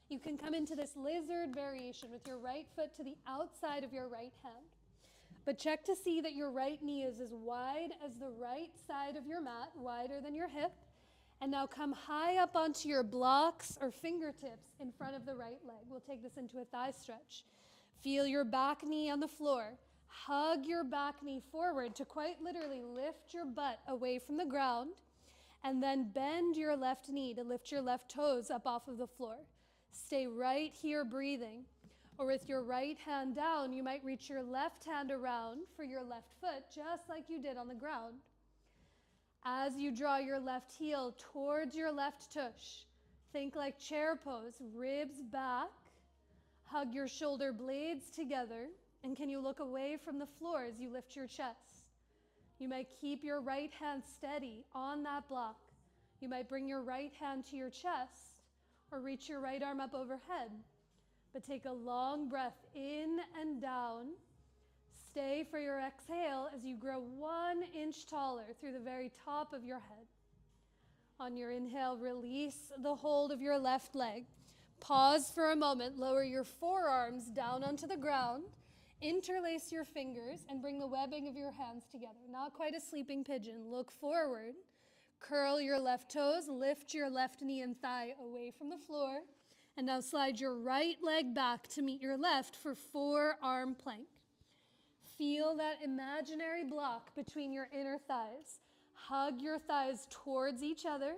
you can come into this lizard variation with your right foot to the outside of your right hand. But check to see that your right knee is as wide as the right side of your mat, wider than your hip. And now come high up onto your blocks or fingertips in front of the right leg. We'll take this into a thigh stretch. Feel your back knee on the floor. Hug your back knee forward to quite literally lift your butt away from the ground. And then bend your left knee to lift your left toes up off of the floor. Stay right here breathing. Or with your right hand down, you might reach your left hand around for your left foot, just like you did on the ground. As you draw your left heel towards your left tush, think like chair pose, ribs back, Hug your shoulder blades together, and can you look away from the floor as you lift your chest? You might keep your right hand steady on that block. You might bring your right hand to your chest or reach your right arm up overhead. But take a long breath in and down. Stay for your exhale as you grow 1 inch taller through the very top of your head. On your inhale, release the hold of your left leg. Pause for a moment, lower your forearms down onto the ground, interlace your fingers, and bring the webbing of your hands together. Not quite a sleeping pigeon. Look forward, curl your left toes, lift your left knee and thigh away from the floor, and now slide your right leg back to meet your left for forearm plank. Feel that imaginary block between your inner thighs. Hug your thighs towards each other.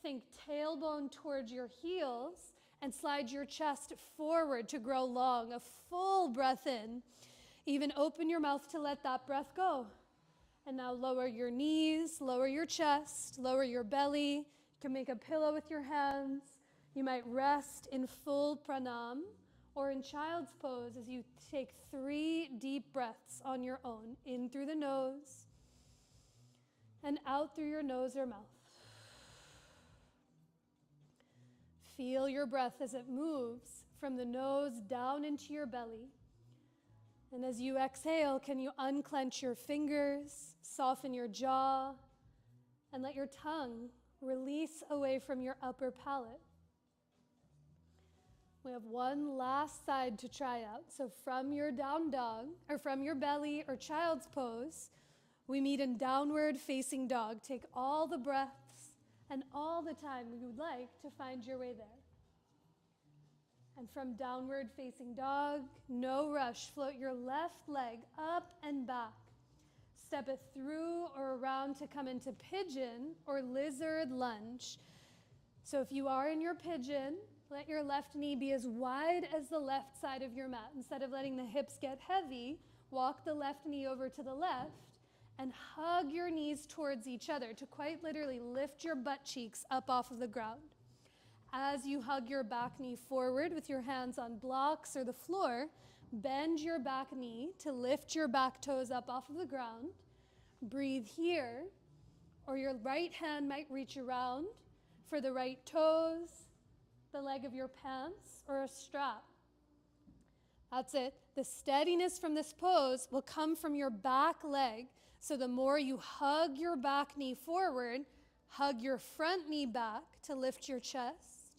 Think tailbone towards your heels and slide your chest forward to grow long. A full breath in. Even open your mouth to let that breath go. And now lower your knees, lower your chest, lower your belly. You can make a pillow with your hands. You might rest in full pranam or in child's pose as you take 3 deep breaths on your own. In through the nose and out through your nose or mouth. Feel your breath as it moves from the nose down into your belly. And as you exhale, can you unclench your fingers, soften your jaw, and let your tongue release away from your upper palate. We have one last side to try out. So from your down dog, or from your belly or child's pose, we meet in downward facing dog. Take all the breaths and all the time you would like to find your way there. And from downward facing dog, no rush, float your left leg up and back. Step it through or around to come into pigeon or lizard lunge. So if you are in your pigeon, let your left knee be as wide as the left side of your mat. Instead of letting the hips get heavy, walk the left knee over to the left and hug your knees towards each other to quite literally lift your butt cheeks up off of the ground. As you hug your back knee forward with your hands on blocks or the floor, bend your back knee to lift your back toes up off of the ground. Breathe here, or your right hand might reach around for the right toes, the leg of your pants, or a strap. That's it. The steadiness from this pose will come from your back leg. So the more you hug your back knee forward, hug your front knee back to lift your chest.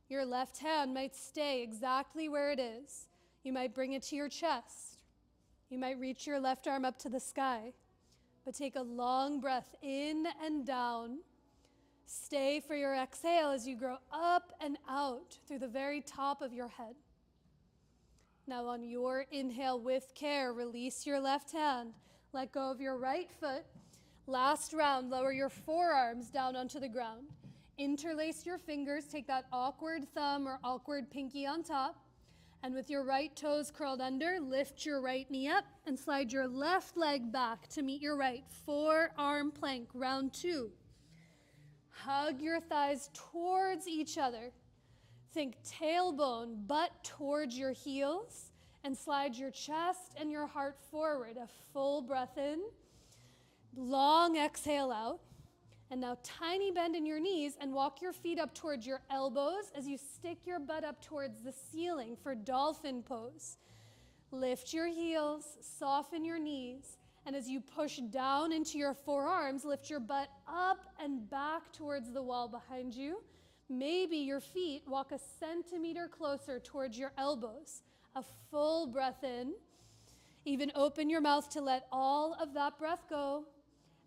Your left hand might stay exactly where it is. You might bring it to your chest. You might reach your left arm up to the sky. But take a long breath in and down. Stay for your exhale as you grow up and out through the very top of your head. Now on your inhale with care, release your left hand. Let go of your right foot. Last round, lower your forearms down onto the ground. Interlace your fingers, take that awkward thumb or awkward pinky on top. And with your right toes curled under, lift your right knee up and slide your left leg back to meet your right. Forearm plank, round 2. Hug your thighs towards each other. Think tailbone, butt towards your heels, and slide your chest and your heart forward. A full breath in, long exhale out. And now tiny bend in your knees and walk your feet up towards your elbows as you stick your butt up towards the ceiling for dolphin pose. Lift your heels, soften your knees, and as you push down into your forearms, lift your butt up and back towards the wall behind you. Maybe your feet walk a centimeter closer towards your elbows. A full breath in. Even open your mouth to let all of that breath go.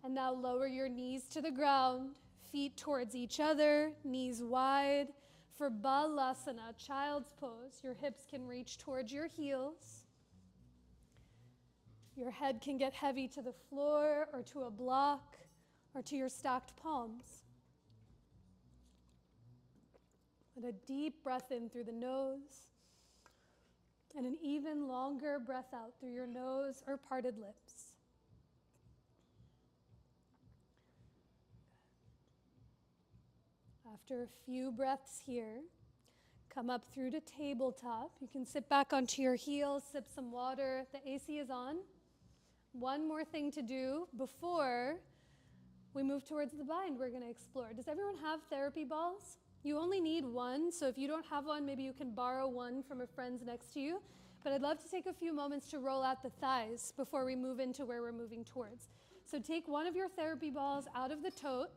And now lower your knees to the ground, feet towards each other, knees wide. For Balasana, child's pose, your hips can reach towards your heels. Your head can get heavy to the floor or to a block or to your stacked palms. Let a deep breath in through the nose and an even longer breath out through your nose or parted lips. After a few breaths here, Come up through to tabletop. You can sit back onto your heels, sip some water. The AC is on. One more thing to do before we move towards the bind we're going to explore. Does everyone have therapy balls? You only need one, so if you don't have one, maybe you can borrow one from a friend's next to you. But I'd love to take a few moments to roll out the thighs before we move into where we're moving towards. So take one of your therapy balls out of the tote,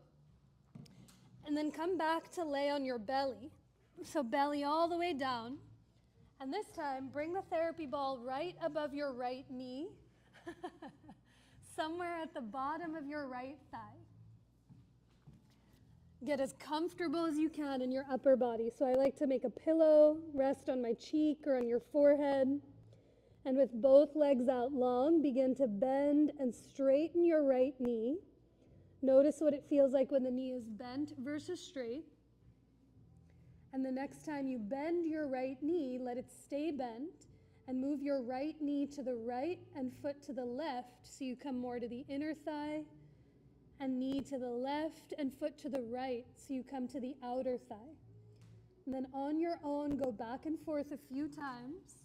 and then come back to lay on your belly. So belly all the way down. And this time, bring the therapy ball right above your right knee, somewhere at the bottom of your right thigh. Get as comfortable as you can in your upper body. So I like to make a pillow rest on my cheek or on your forehead. And with both legs out long, begin to bend and straighten your right knee. Notice what it feels like when the knee is bent versus straight. And the next time you bend your right knee, let it stay bent and move your right knee to the right and foot to the left so you come more to the inner thigh, and knee to the left and foot to the right so you come to the outer thigh. And then on your own, go back and forth a few times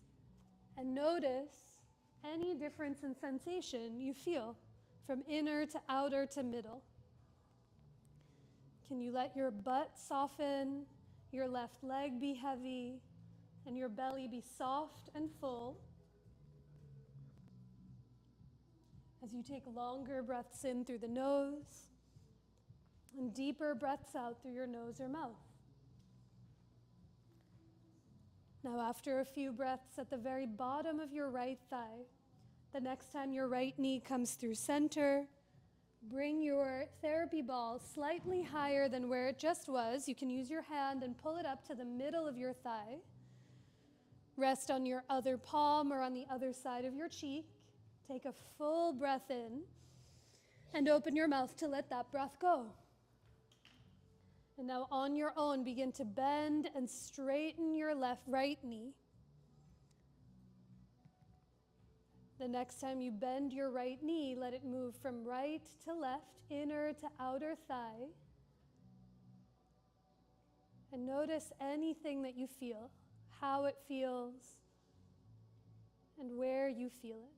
and notice any difference in sensation you feel from inner to outer to middle. Can you let your butt soften, your left leg be heavy, and your belly be soft and full? As you take longer breaths in through the nose and deeper breaths out through your nose or mouth. Now, after a few breaths at the very bottom of your right thigh, the next time your right knee comes through center, bring your therapy ball slightly higher than where it just was. You can use your hand and pull it up to the middle of your thigh. Rest on your other palm or on the other side of your cheek. Take a full breath in and open your mouth to let that breath go. And now on your own, begin to bend and straighten your right knee. The next time you bend your right knee, let it move from right to left, inner to outer thigh. And notice anything that you feel, how it feels, and where you feel it.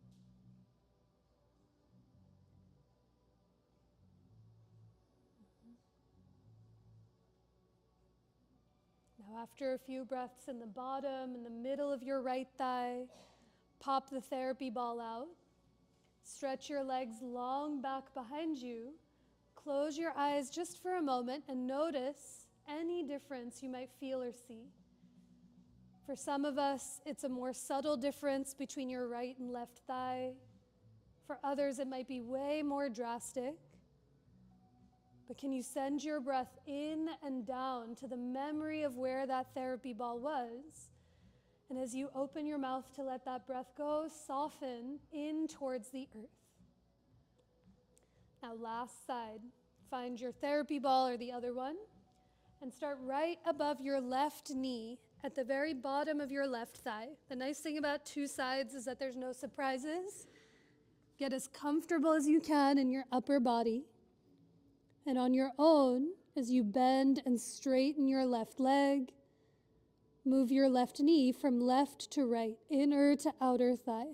Now, after a few breaths in the bottom and the middle of your right thigh, pop the therapy ball out. Stretch your legs long back behind you. Close your eyes just for a moment and notice any difference you might feel or see. For some of us, it's a more subtle difference between your right and left thigh. For others, it might be way more drastic. But can you send your breath in and down to the memory of where that therapy ball was? And as you open your mouth to let that breath go, soften in towards the earth. Now, last side. Find your therapy ball or the other one and start right above your left knee at the very bottom of your left thigh. The nice thing about two sides is that there's no surprises. Get as comfortable as you can in your upper body. And on your own, as you bend and straighten your left leg, move your left knee from left to right, inner to outer thigh.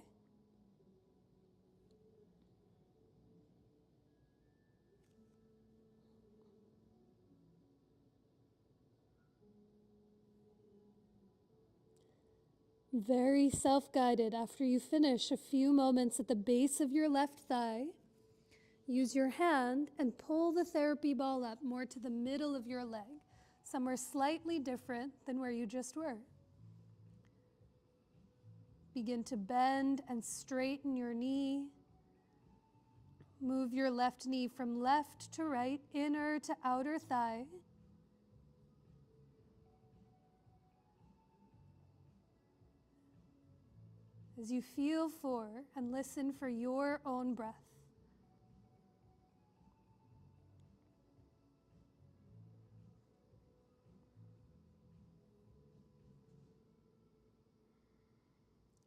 Very self-guided. After you finish, a few moments at the base of your left thigh, use your hand and pull the therapy ball up more to the middle of your leg, somewhere slightly different than where you just were. Begin to bend and straighten your knee. Move your left knee from left to right, inner to outer thigh. As you feel for and listen for your own breath.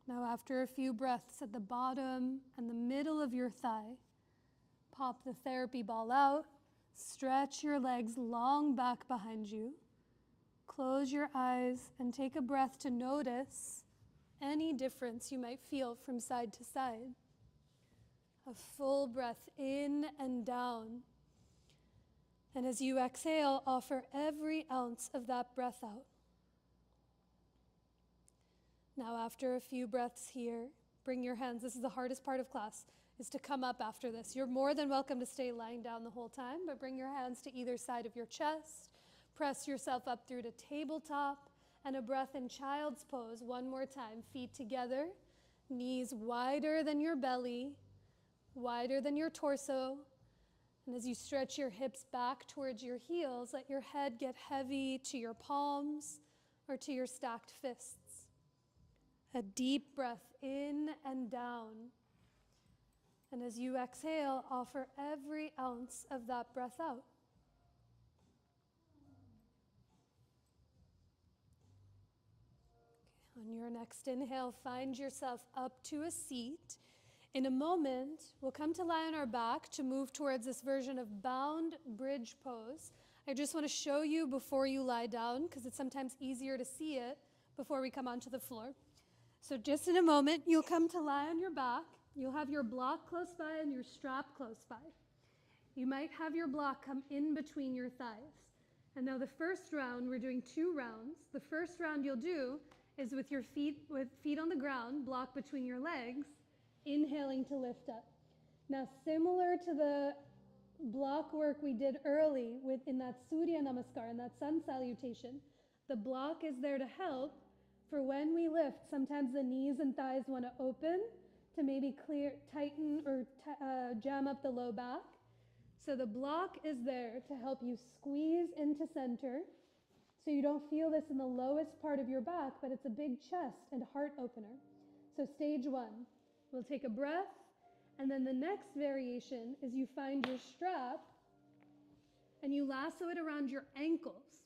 Now, after a few breaths at the bottom and the middle of your thigh, pop the therapy ball out, stretch your legs long back behind you, close your eyes and take a breath to notice any difference you might feel from side to side. A full breath in and down. And as you exhale, offer every ounce of that breath out. Now, after a few breaths here, bring your hands. This is the hardest part of class, is to come up after this. You're more than welcome to stay lying down the whole time, but bring your hands to either side of your chest. Press yourself up through to tabletop, and a breath in child's pose. One more time. Feet together, knees wider than your belly, wider than your torso. And as you stretch your hips back towards your heels, let your head get heavy to your palms or to your stacked fists. A deep breath in and down. And as you exhale, offer every ounce of that breath out. On your next inhale, find yourself up to a seat. In a moment, we'll come to lie on our back to move towards this version of bound bridge pose. I just want to show you before you lie down, because it's sometimes easier to see it before we come onto the floor. So just in a moment, you'll come to lie on your back. You'll have your block close by and your strap close by. You might have your block come in between your thighs. And now the first round, we're doing 2 rounds. The first round you'll do is with feet on the ground, block between your legs, inhaling to lift up. Now, similar to the block work we did early in that Surya Namaskar, in that sun salutation, the block is there to help for when we lift. Sometimes the knees and thighs want to open to maybe tighten or jam up the low back. So the block is there to help you squeeze into center, so you don't feel this in the lowest part of your back, but it's a big chest and heart opener. So stage 1, we'll take a breath, and then the next variation is you find your strap and you lasso it around your ankles.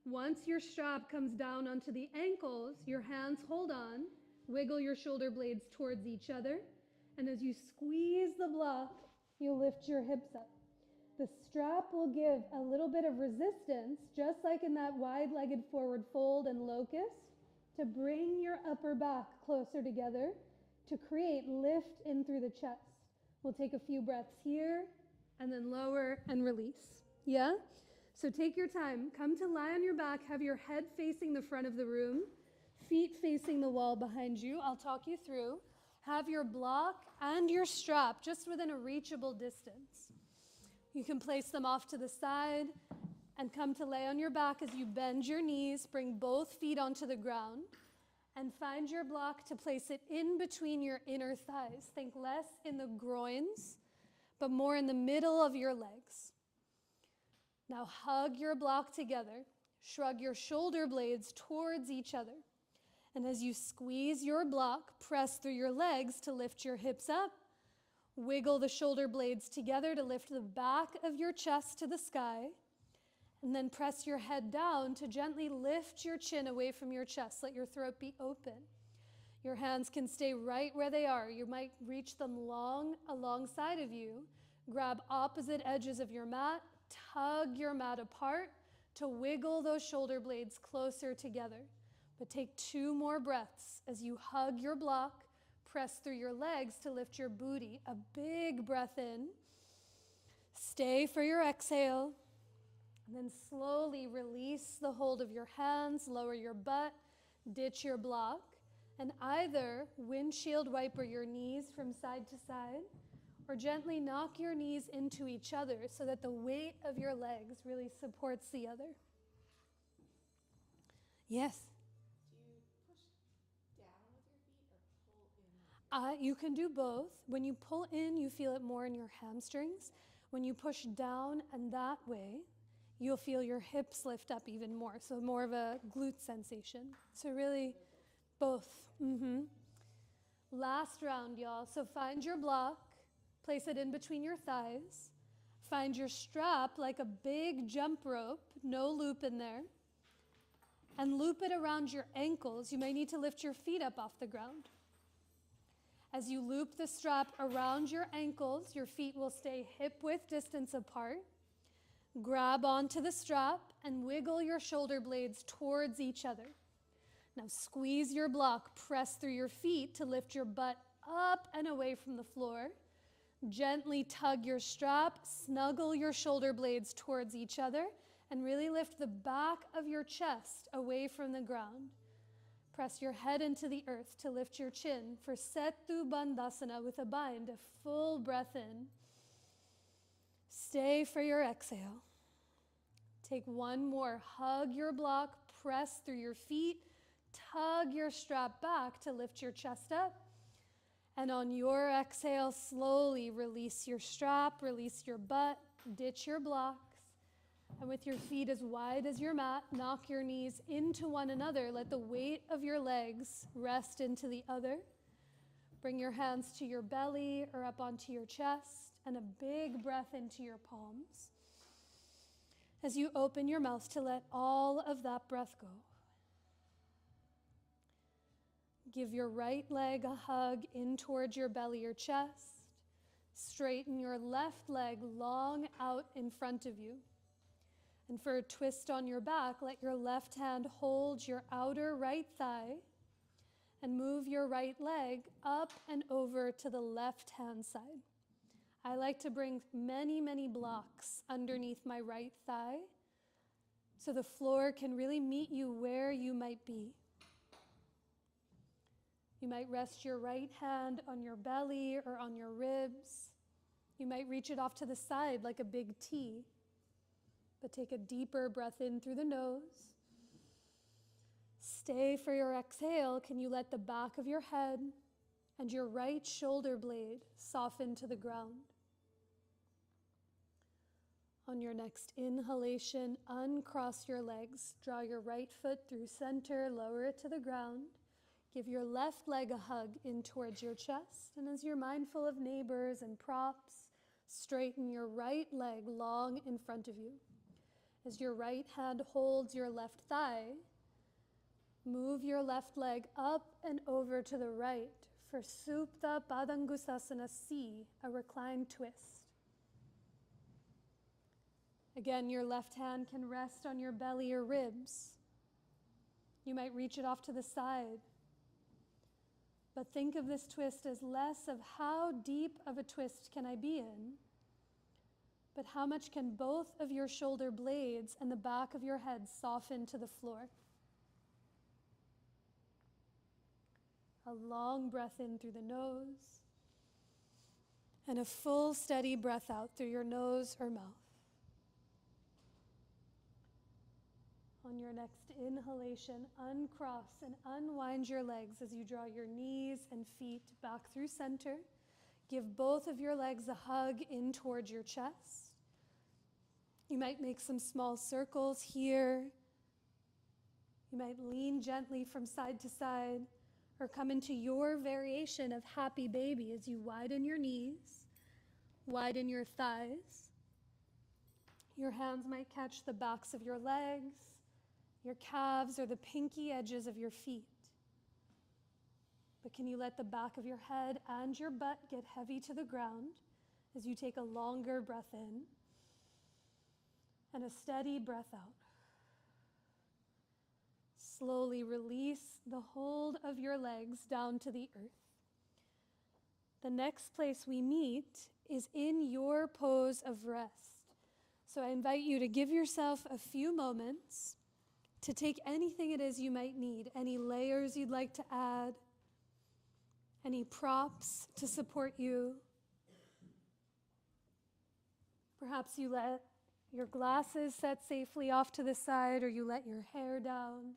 Once your strap comes down onto the ankles, your hands hold on, wiggle your shoulder blades towards each other, and as you squeeze the block, you'll lift your hips up. The strap will give a little bit of resistance, just like in that wide-legged forward fold and locust, to bring your upper back closer together to create lift in through the chest. We'll take a few breaths here and then lower and release. Yeah? So take your time. Come to lie on your back. Have your head facing the front of the room, feet facing the wall behind you. I'll talk you through. Have your block and your strap just within a reachable distance. You can place them off to the side and come to lay on your back as you bend your knees, bring both feet onto the ground, and find your block to place it in between your inner thighs. Think less in the groins, but more in the middle of your legs. Now hug your block together. Shrug your shoulder blades towards each other. And as you squeeze your block, press through your legs to lift your hips up. Wiggle the shoulder blades together to lift the back of your chest to the sky. And then press your head down to gently lift your chin away from your chest. Let your throat be open. Your hands can stay right where they are. You might reach them long alongside of you. Grab opposite edges of your mat. Tug your mat apart to wiggle those shoulder blades closer together. But take 2 more breaths as you hug your block. Press through your legs to lift your booty. A big breath in. Stay for your exhale. And then slowly release the hold of your hands, lower your butt, ditch your block, and either windshield wiper your knees from side to side or gently knock your knees into each other so that the weight of your legs really supports the other. Yes? You can do both. When you pull in, you feel it more in your hamstrings. When you push down and that way, you'll feel your hips lift up even more. So more of a glute sensation. So really both. Last round, y'all. So find your block, place it in between your thighs. Find your strap like a big jump rope, no loop in there. And loop it around your ankles. You may need to lift your feet up off the ground. As you loop the strap around your ankles, your feet will stay hip-width distance apart. Grab onto the strap and wiggle your shoulder blades towards each other. Now squeeze your block, press through your feet to lift your butt up and away from the floor. Gently tug your strap, snuggle your shoulder blades towards each other, and really lift the back of your chest away from the ground. Press your head into the earth to lift your chin for Setu Bandhasana with a bind, a full breath in. Stay for your exhale. Take one more. Hug your block, press through your feet, tug your strap back to lift your chest up. And on your exhale, slowly release your strap, release your butt, ditch your blocks. And with your feet as wide as your mat, knock your knees into one another. Let the weight of your legs rest into the other. Bring your hands to your belly or up onto your chest, and a big breath into your palms as you open your mouth to let all of that breath go. Give your right leg a hug in towards your belly or chest. Straighten your left leg long out in front of you. And for a twist on your back, let your left hand hold your outer right thigh and move your right leg up and over to the left hand side. I like to bring many, many blocks underneath my right thigh so the floor can really meet you where you might be. You might rest your right hand on your belly or on your ribs. You might reach it off to the side like a big T. But take a deeper breath in through the nose. Stay for your exhale. Can you let the back of your head and your right shoulder blade soften to the ground? On your next inhalation, uncross your legs. Draw your right foot through center, lower it to the ground. Give your left leg a hug in towards your chest. And as you're mindful of neighbors and props, straighten your right leg long in front of you. As your right hand holds your left thigh, move your left leg up and over to the right for Supta Padangusasana C, a reclined twist. Again, your left hand can rest on your belly or ribs. You might reach it off to the side. But think of this twist as less of how deep of a twist can I be in, but how much can both of your shoulder blades and the back of your head soften to the floor? A long breath in through the nose, and a full steady breath out through your nose or mouth. On your next inhalation, uncross and unwind your legs as you draw your knees and feet back through center. Give both of your legs a hug in towards your chest. You might make some small circles here. You might lean gently from side to side or come into your variation of happy baby as you widen your knees, widen your thighs. Your hands might catch the backs of your legs, your calves, or the pinky edges of your feet. But can you let the back of your head and your butt get heavy to the ground as you take a longer breath in and a steady breath out? Slowly release the hold of your legs down to the earth. The next place we meet is in your pose of rest. So I invite you to give yourself a few moments to take anything it is you might need, any layers you'd like to add, any props to support you. Perhaps you let your glasses set safely off to the side, or you let your hair down.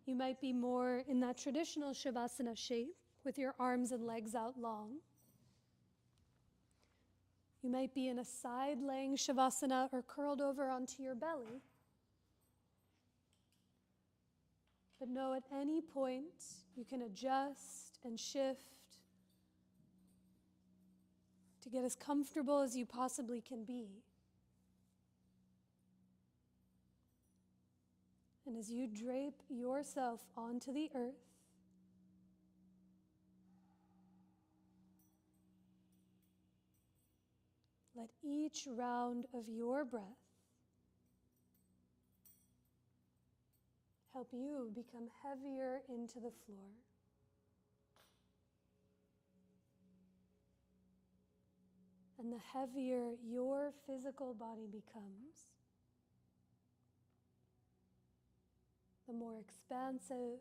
You might be more in that traditional Shavasana shape with your arms and legs out long. You might be in a side-laying Shavasana or curled over onto your belly. But know at any point you can adjust and shift to get as comfortable as you possibly can be. And as you drape yourself onto the earth, at each round of your breath help you become heavier into the floor. And the heavier your physical body becomes, the more expansive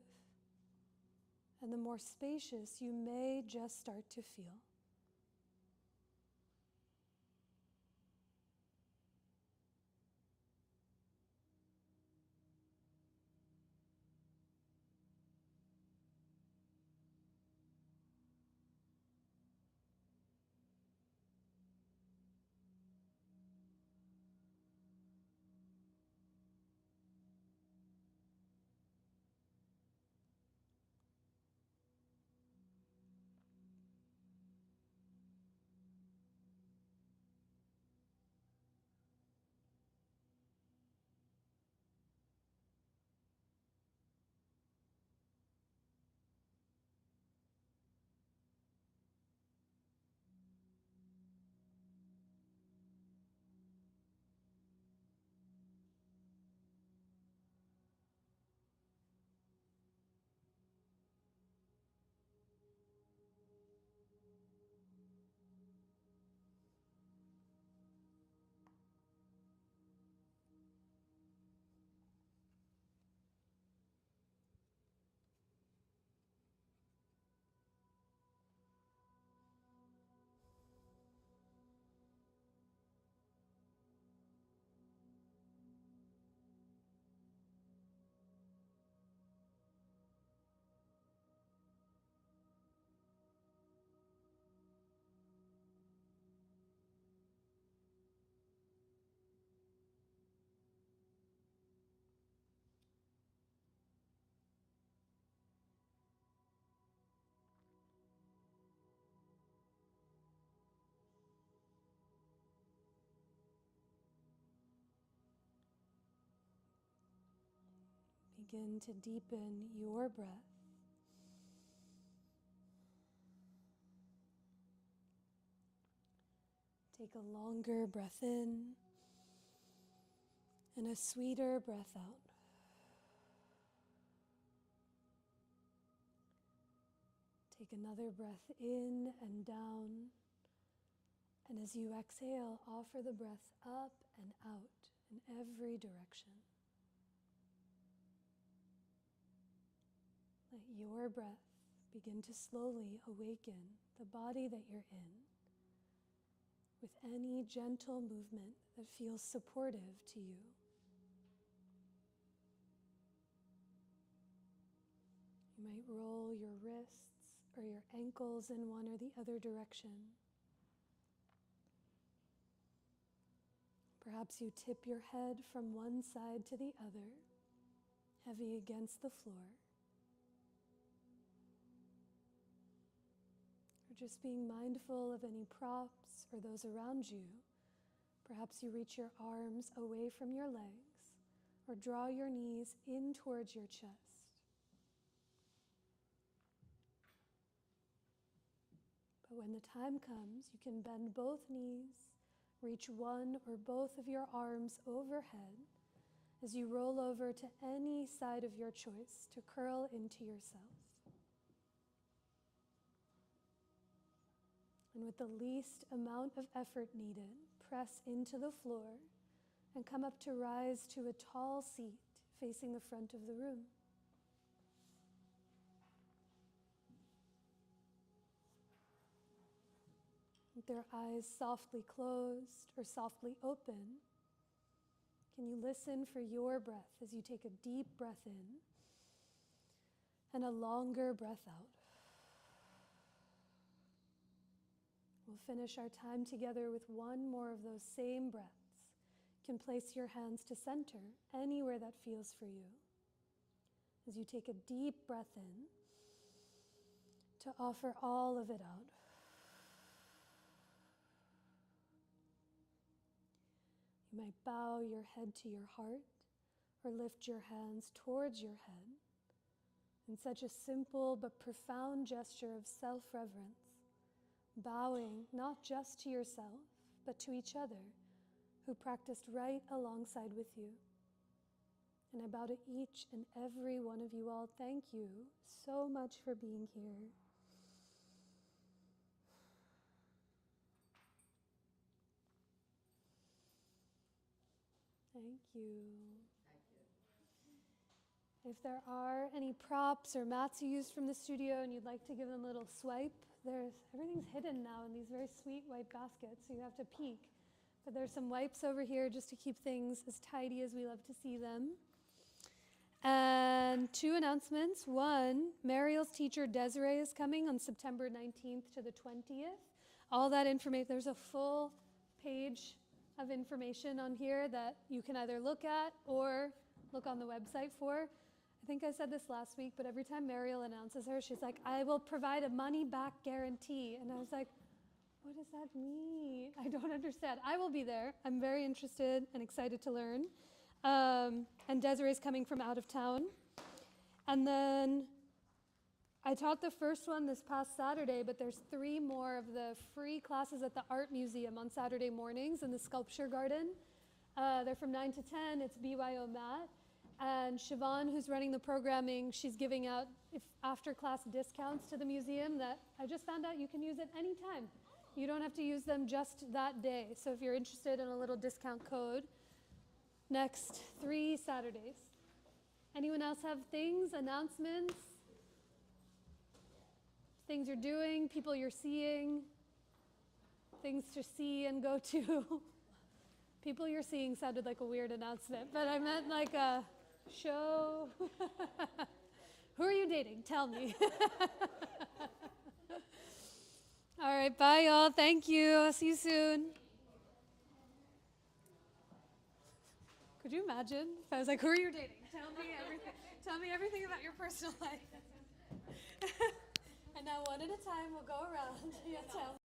and the more spacious you may just start to feel. Begin to deepen your breath. Take a longer breath in and a sweeter breath out. Take another breath in and down. And as you exhale, offer the breath up and out in every direction. Let your breath begin to slowly awaken the body that you're in with any gentle movement that feels supportive to you. You might roll your wrists or your ankles in one or the other direction. Perhaps you tip your head from one side to the other, heavy against the floor. Or just being mindful of any props or those around you. Perhaps you reach your arms away from your legs or draw your knees in towards your chest. But when the time comes, you can bend both knees, reach one or both of your arms overhead as you roll over to any side of your choice to curl into yourself. And with the least amount of effort needed, press into the floor and come up to rise to a tall seat facing the front of the room. With their eyes softly closed or softly open, can you listen for your breath as you take a deep breath in and a longer breath out? We'll finish our time together with one more of those same breaths. You can place your hands to center, anywhere that feels for you. As you take a deep breath in, to offer all of it out. You might bow your head to your heart or lift your hands towards your head in such a simple but profound gesture of self-reverence. Bowing not just to yourself, but to each other, who practiced right alongside with you. And I bow to each and every one of you all. Thank you so much for being here. Thank you. If there are any props or mats you used from the studio and you'd like to give them a little swipe, everything's hidden now in these very sweet white baskets, so you have to peek. But there's some wipes over here just to keep things as tidy as we love to see them. And 2 announcements. One, Mariel's teacher Desiree is coming on September 19th to the 20th. All that information, there's a full page of information on here that you can either look at or look on the website for. I think I said this last week, but every time Mariel announces her, she's like, I will provide a money-back guarantee. And I was like, what does that mean? I don't understand. I will be there. I'm very interested and excited to learn. And Desiree's coming from out of town. And then I taught the first one this past Saturday, but there's 3 more of the free classes at the Art Museum on Saturday mornings in the Sculpture Garden. They're from 9 to 10. It's BYO Mat. And Siobhan, who's running the programming, she's giving out after-class discounts to the museum that I just found out you can use at any time. You don't have to use them just that day. So if you're interested in a little discount code, next 3 Saturdays. Anyone else have things, announcements, things you're doing, people you're seeing, things to see and go to? People you're seeing sounded like a weird announcement, but I meant like a show. Who are you dating? Tell me. All right, bye y'all. Thank you. I'll see you soon. Could you imagine if I was like, who are you dating? Tell me everything. Tell me everything about your personal life. And now one at a time, we'll go around. Yeah, tell me.